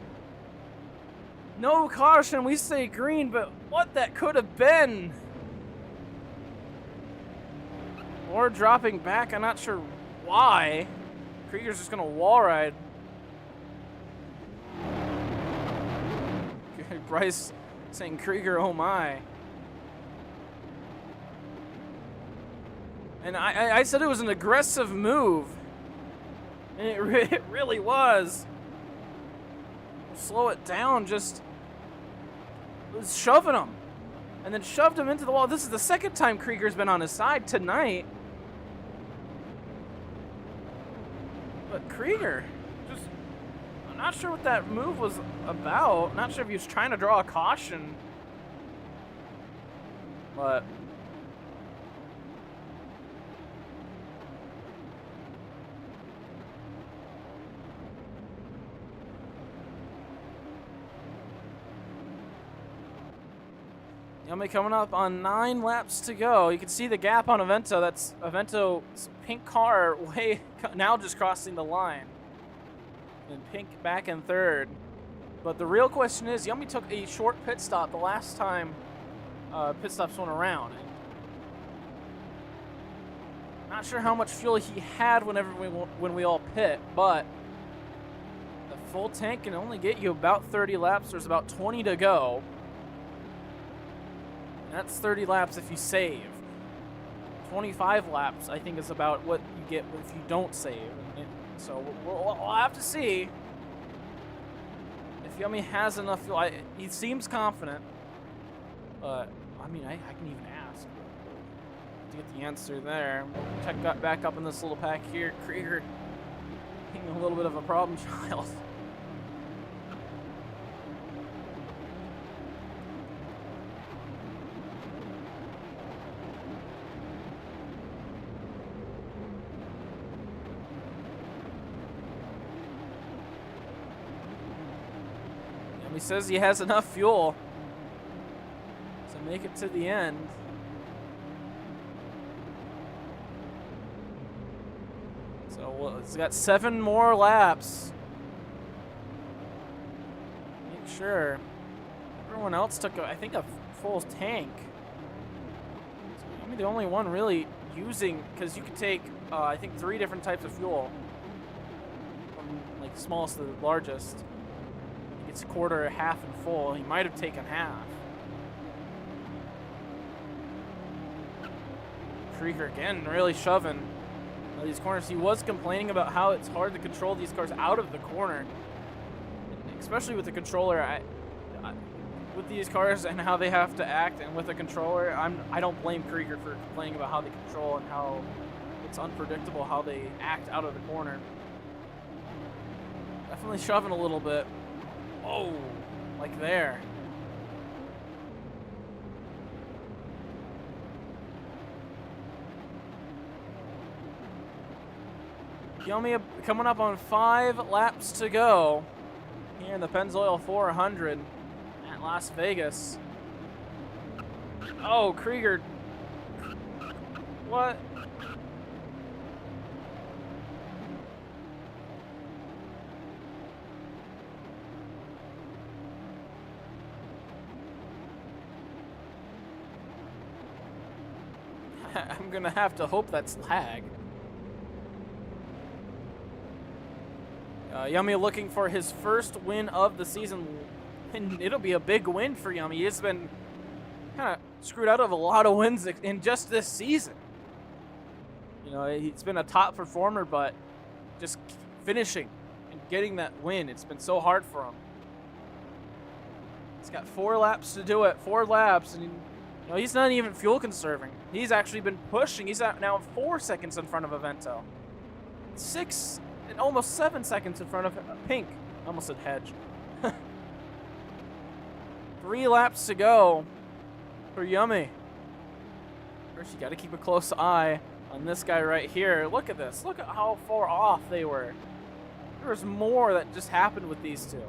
No caution, we say green, but what that could have been. Lord dropping back, I'm not sure why. Krieger's just gonna wall ride. Bryce saying Krieger, oh my. And I said it was an aggressive move. And it really was. Slow it down, just was shoving him. And then shoved him into the wall. This is the second time Krieger's been on his side tonight. But Krieger, just, I'm not sure what that move was about. Not sure if he was trying to draw a caution. But Yummy coming up on 9 laps to go. You can see the gap on Avento. That's Avento's pink car way now just crossing the line. And Pink back in 3rd. But the real question is, Yummy took a short pit stop the last time pit stops went around. And not sure how much fuel he had when we all pit, but the full tank can only get you about 30 laps. There's about 20 to go. That's 30 laps if you save. 25 laps, I think, is about what you get if you don't save. So we'll have to see if Yummy has enough fuel. He seems confident, but I mean, I can even ask to get the answer there. We'll check back up in this little pack here. Krieger being a little bit of a problem child. He says he has enough fuel to make it to the end. So he's got 7 more laps. Make sure. Everyone else took, I think, a full tank. So I'm the only one really using, because you could take, I think, 3 different types of fuel. From like smallest to the largest. It's quarter, half, and full. He might have taken half. Krieger again, really shoving. these corners. He was complaining about how it's hard to control these cars out of the corner, especially with the controller. With these cars and how they have to act, and with the controller, I don't blame Krieger for complaining about how they control and how it's unpredictable how they act out of the corner. Definitely shoving a little bit. Oh, like there. Yummy coming up on 5 laps to go here in the Pennzoil 400 at Las Vegas. Oh, Krieger. What? I'm gonna have to hope that's lag. Yummy looking for his first win of the season, and it'll be a big win for Yummy. He's been kind of screwed out of a lot of wins in just this season. You know, he's been a top performer, but just finishing and getting that win, it's been so hard for him. He's got 4 laps to do it, 4 laps, and he's not even fuel conserving. He's actually been pushing. He's now 4 seconds in front of Avento. 6 and almost 7 seconds in front of Pink. Almost said Hedge. 3 laps to go for Yummy. First, you got to keep a close eye on this guy right here. Look at this. Look at how far off they were. There was more that just happened with these two.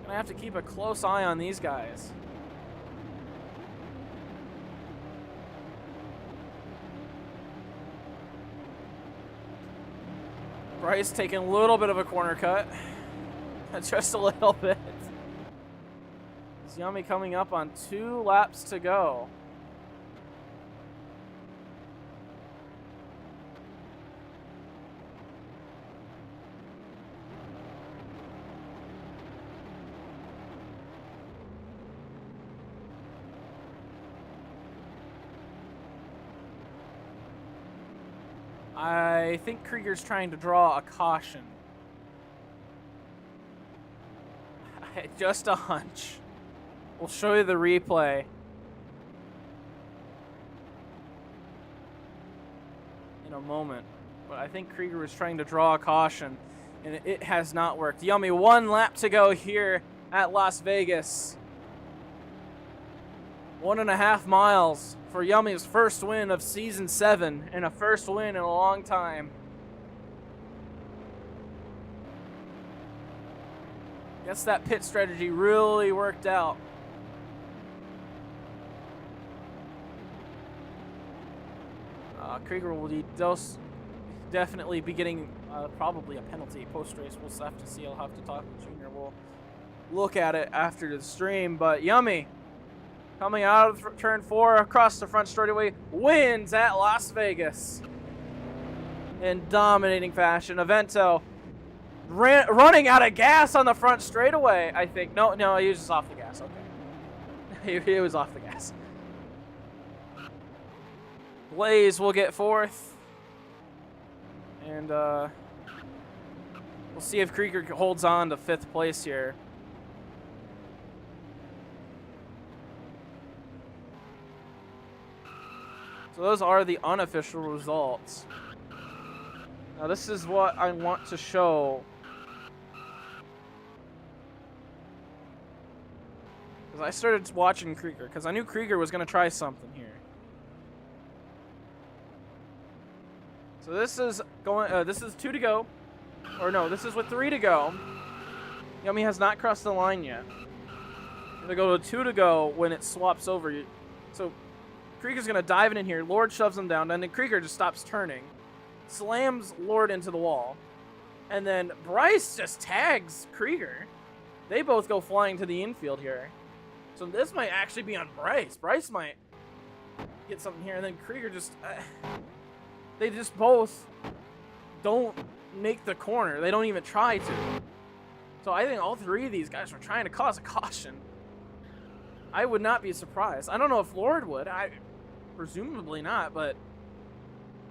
Gonna have to keep a close eye on these guys. Bryce taking a little bit of a corner cut. Just a little bit. It's Yummy coming up on 2 laps to go. I think Krieger's trying to draw a caution. Just a hunch. We'll show you the replay. In a moment. But I think Krieger was trying to draw a caution, and it has not worked. Yummy, 1 lap to go here at Las Vegas. 1.5 miles for Yummy's first win of Season 7, and a first win in a long time. Guess that pit strategy really worked out. Krieger will definitely be getting probably a penalty post-race. We'll have to see. I'll have to talk with Junior. We'll look at it after the stream. But Yummy, coming out of turn 4 across the front straightaway, wins at Las Vegas in dominating fashion. Avento running out of gas on the front straightaway, I think. No, he was just off the gas. Okay. He was off the gas. Blaze will get 4th. And we'll see if Krieger holds on to 5th place here. So those are the unofficial results. Now this is what I want to show. Because I started watching Krieger, because I knew Krieger was going to try something here. So this is going. This is 2 to go, or no, this is with 3 to go. Yummy has not crossed the line yet. They go to 2 to go when it swaps over. So Krieger's gonna dive in here. Lord shoves him down, and then Krieger just stops turning, slams Lord into the wall, and then Bryce just tags Krieger. They both go flying to the infield here. So this might actually be on Bryce. Bryce might get something here, and then Krieger just. They just both don't make the corner. They don't even try to. So I think all 3 of these guys are trying to cause a caution. I would not be surprised. I don't know if Lord would. Presumably not, but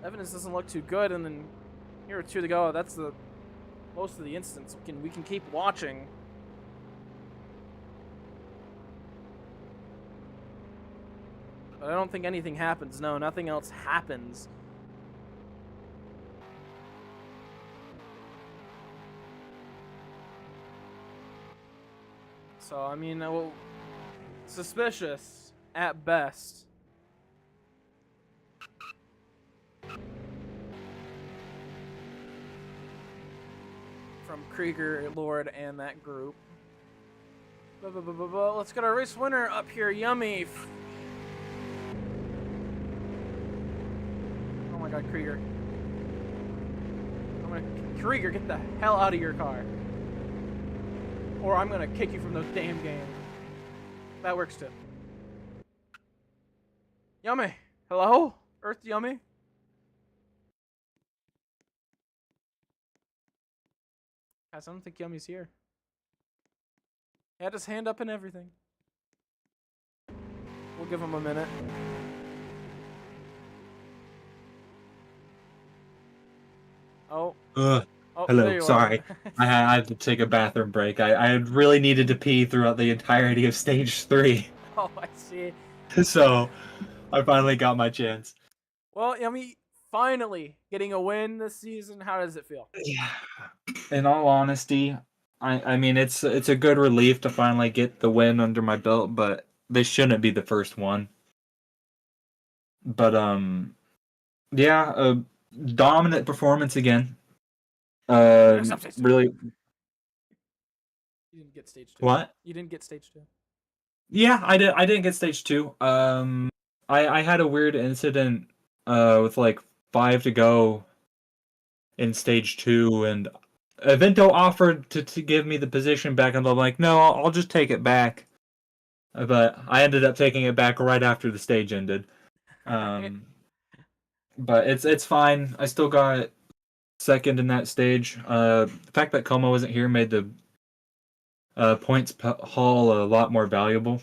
evidence doesn't look too good, and then here are 2 to go. That's the most of the instance. We can keep watching. But I don't think anything happens. No, nothing else happens. So, I mean, well, suspicious at best. From Krieger, Lord, and that group. Let's get our race winner up here. Yummy. Oh my god, Krieger. Krieger, get the hell out of your car. Or I'm gonna kick you from the damn game. That works too. Yummy. Hello? Earth Yummy? Guys, I don't think Yummy's here. He had his hand up and everything. We'll give him a minute. Oh. Oh, hello, sorry. I had to take a bathroom break. I really needed to pee throughout the entirety of stage 3. Oh, I see. So, I finally got my chance. Well, Yummy, finally getting a win this season. How does it feel? Yeah. In all honesty, I mean it's a good relief to finally get the win under my belt, but this shouldn't be the first one. But yeah, a dominant performance again. Really. You didn't get stage 2. What? You didn't get stage 2. Yeah, I didn't get stage 2. I had a weird incident with like 5 to go in stage 2, and Evento offered to give me the position back, and I'm like, no, I'll just take it back. But I ended up taking it back right after the stage ended. But it's fine. I still got second in that stage. The fact that Como wasn't here made the points haul a lot more valuable.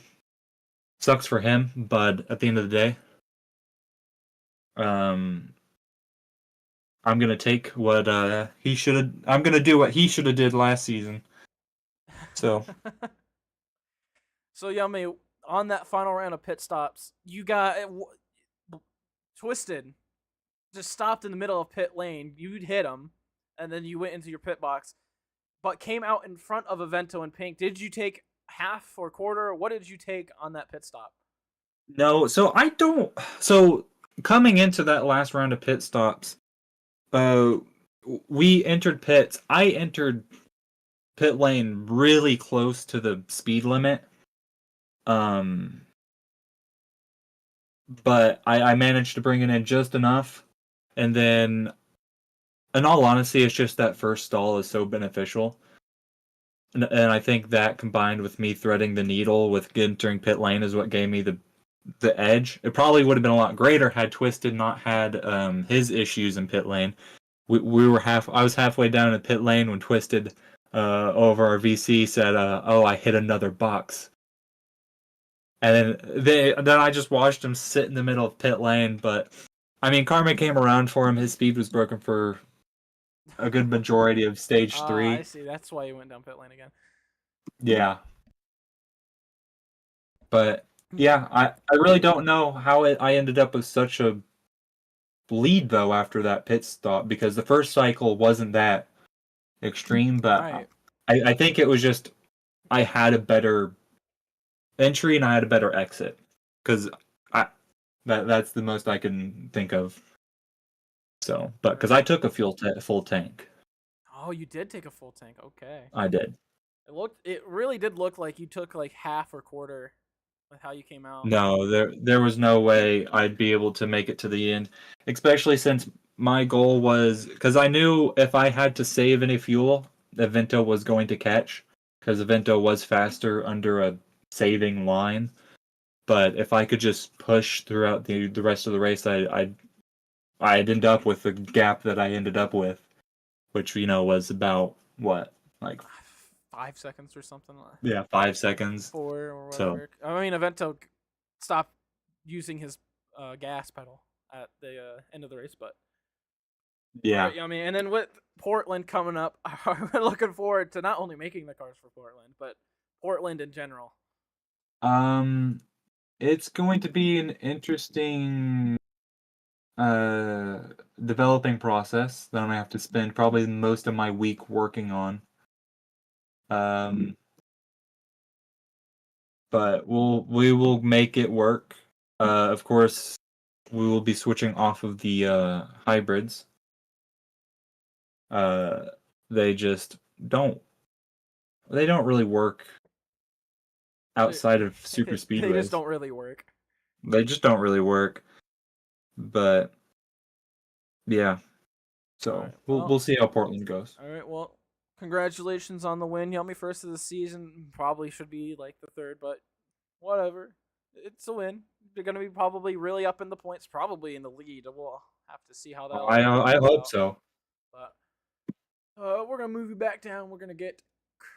Sucks for him, but at the end of the day, I'm gonna take what he should have. I'm gonna do what he should have did last season. So. So Yummy, on that final round of pit stops, you got Twisted. Just stopped in the middle of pit lane. You'd hit him, and then you went into your pit box, but came out in front of Evento in pink. Did you take half or quarter? What did you take on that pit stop? No, so I don't. So coming into that last round of pit stops, we entered pits. I entered pit lane really close to the speed limit. But I managed to bring it in just enough, and then, in all honesty, it's just that first stall is so beneficial. And I think that combined with me threading the needle with entering pit lane is what gave me the edge. It probably would have been a lot greater had Twisted not had his issues in pit lane. I was halfway down in pit lane when Twisted over our VC said, "Oh, I hit another box." And then I just watched him sit in the middle of pit lane. But I mean, Karma came around for him. His speed was broken for a good majority of stage 3. I see. That's why you went down pit lane again. Yeah. But yeah, I really don't know how I ended up with such a lead though after that pit stop, because the first cycle wasn't that extreme, but Right. I think it was just I had a better entry and I had a better exit, because that's the most I can think of. So, but because I took a full tank. Oh, you did take a full tank. Okay. I did. It really did look like you took like half or quarter with how you came out. No, there was no way I'd be able to make it to the end, especially since my goal was, because I knew if I had to save any fuel, Evento was going to catch, because Evento was faster under a saving line. But if I could just push throughout the rest of the race, I'd end up with the gap that I ended up with, which was about what, like 5 seconds or something. Yeah, 5 seconds. 4 or whatever. So, I mean, Evento stopped using his gas pedal at the end of the race, but All Yeah. right, Yummy. And then with Portland coming up, we're looking forward to not only making the cars for Portland, but Portland in general. Um, it's going to be an interesting uh developing process that I'm gonna have to spend probably most of my week working on. Um, but we will make it work. Of course, we will be switching off of the hybrids. Uh, they just don't they don't really work They, outside of super they just speedways. don't really work. They just don't really work. But yeah, All so right. we'll Well, see how Portland goes. all right. Well, congratulations on the win, Yummy. First of the season. Probably should be like the third, but whatever. It's a win. They're gonna be probably really up in the points, probably in the lead. We'll have to see how that all I plays hope out. so. But we're gonna move you back down. We're gonna get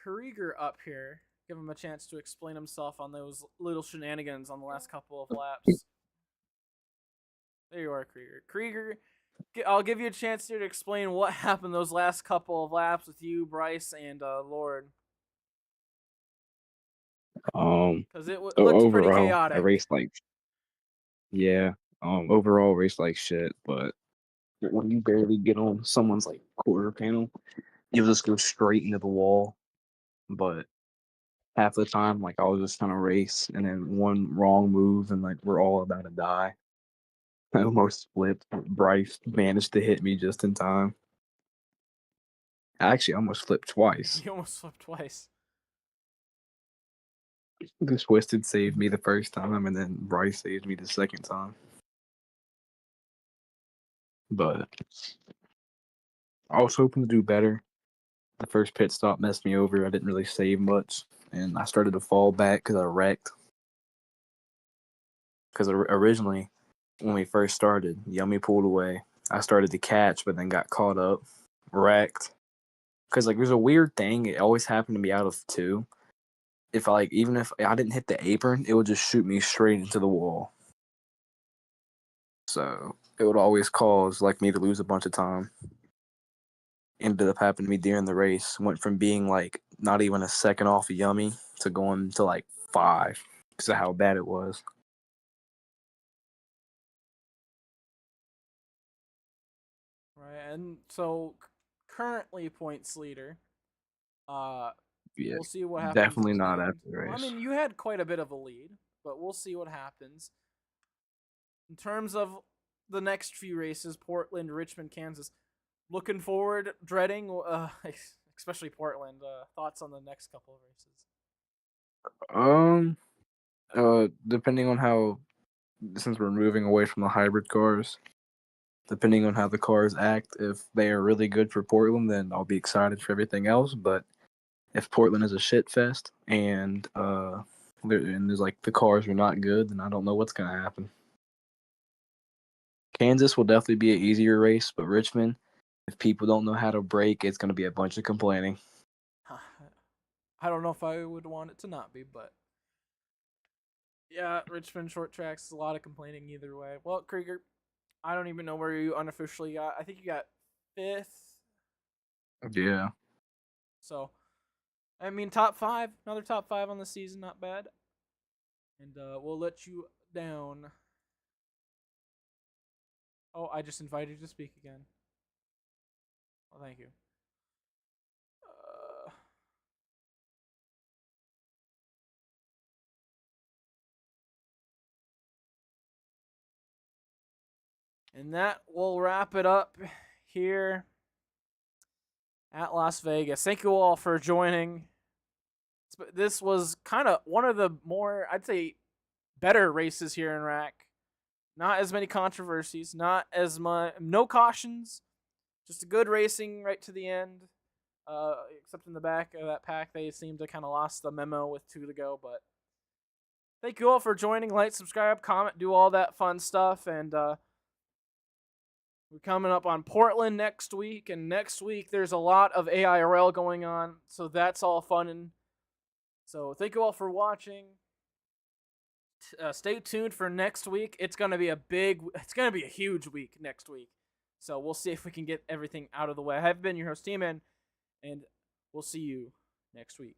Krieger up here. Give him a chance to explain himself on those little shenanigans on the last couple of laps. There you are, Krieger. Krieger, I'll give you a chance here to explain what happened those last couple of laps with you, Bryce, and Lord, because it looked pretty Overall, I chaotic. raced like yeah. Overall raced like shit, but when you barely get on someone's like quarter panel, you'll just go straight into the wall. But half the time, like I was just trying to race, and then one wrong move, and like we're all about to die. I almost flipped. Bryce managed to hit me just in time. I actually almost flipped twice. You almost flipped twice. The Twisted saved me the first time, and then Bryce saved me the second time. But I was hoping to do better. The first pit stop messed me over. I didn't really save much, and I started to fall back because I wrecked. Because originally, when we first started, Yummy pulled away. I started to catch, but then got caught up, wrecked. Because like there's a weird thing. It always happened to me out of two. If I even if I didn't hit the apron, it would just shoot me straight into the wall. So it would always cause like me to lose a bunch of time. Ended up happening to me during the race. Went from being like not even a second off of Yummy to going to like 5 because of how bad it was. Right, and so currently points leader. Uh, Yeah, we'll see what happens at definitely the not end. after the Well, I race. mean, you had quite a bit of a lead, but we'll see what happens. In terms of the next few races, Portland, Richmond, Kansas, looking forward, dreading, especially Portland. Thoughts on the next couple of races? Um, depending on how, since we're moving away from the hybrid cars, depending on how the cars act, if they are really good for Portland, then I'll be excited for everything else. But if Portland is a shit fest and there's like the cars are not good, then I don't know what's gonna happen. Kansas will definitely be an easier race, but Richmond, if people don't know how to brake, it's gonna be a bunch of complaining. I don't know if I would want it to not be, but yeah, Richmond short tracks, a lot of complaining either way. Well, Krieger, I don't even know where you unofficially got. I think you got fifth. Yeah. So, I mean, top five, another top five on the season, not bad. And we'll let you down. Oh, I just invited you to speak again. Well, thank you. Uh, and that will wrap it up here at Las Vegas. Thank you all for joining. This was kind of one of the more, I'd say, better races here in RACC. Not as many controversies, not as much, no cautions, just a good racing right to the end. Except in the back of that pack, they seemed to kind of lost the memo with 2 to go. But thank you all for joining. Like, subscribe, comment, do all that fun stuff. And we're coming up on Portland next week. And next week, there's a lot of AIRL going on. So that's all fun. And so thank you all for watching. Stay tuned for next week. It's gonna be a huge week next week. So we'll see if we can get everything out of the way. I have been your host, T-Man, and we'll see you next week.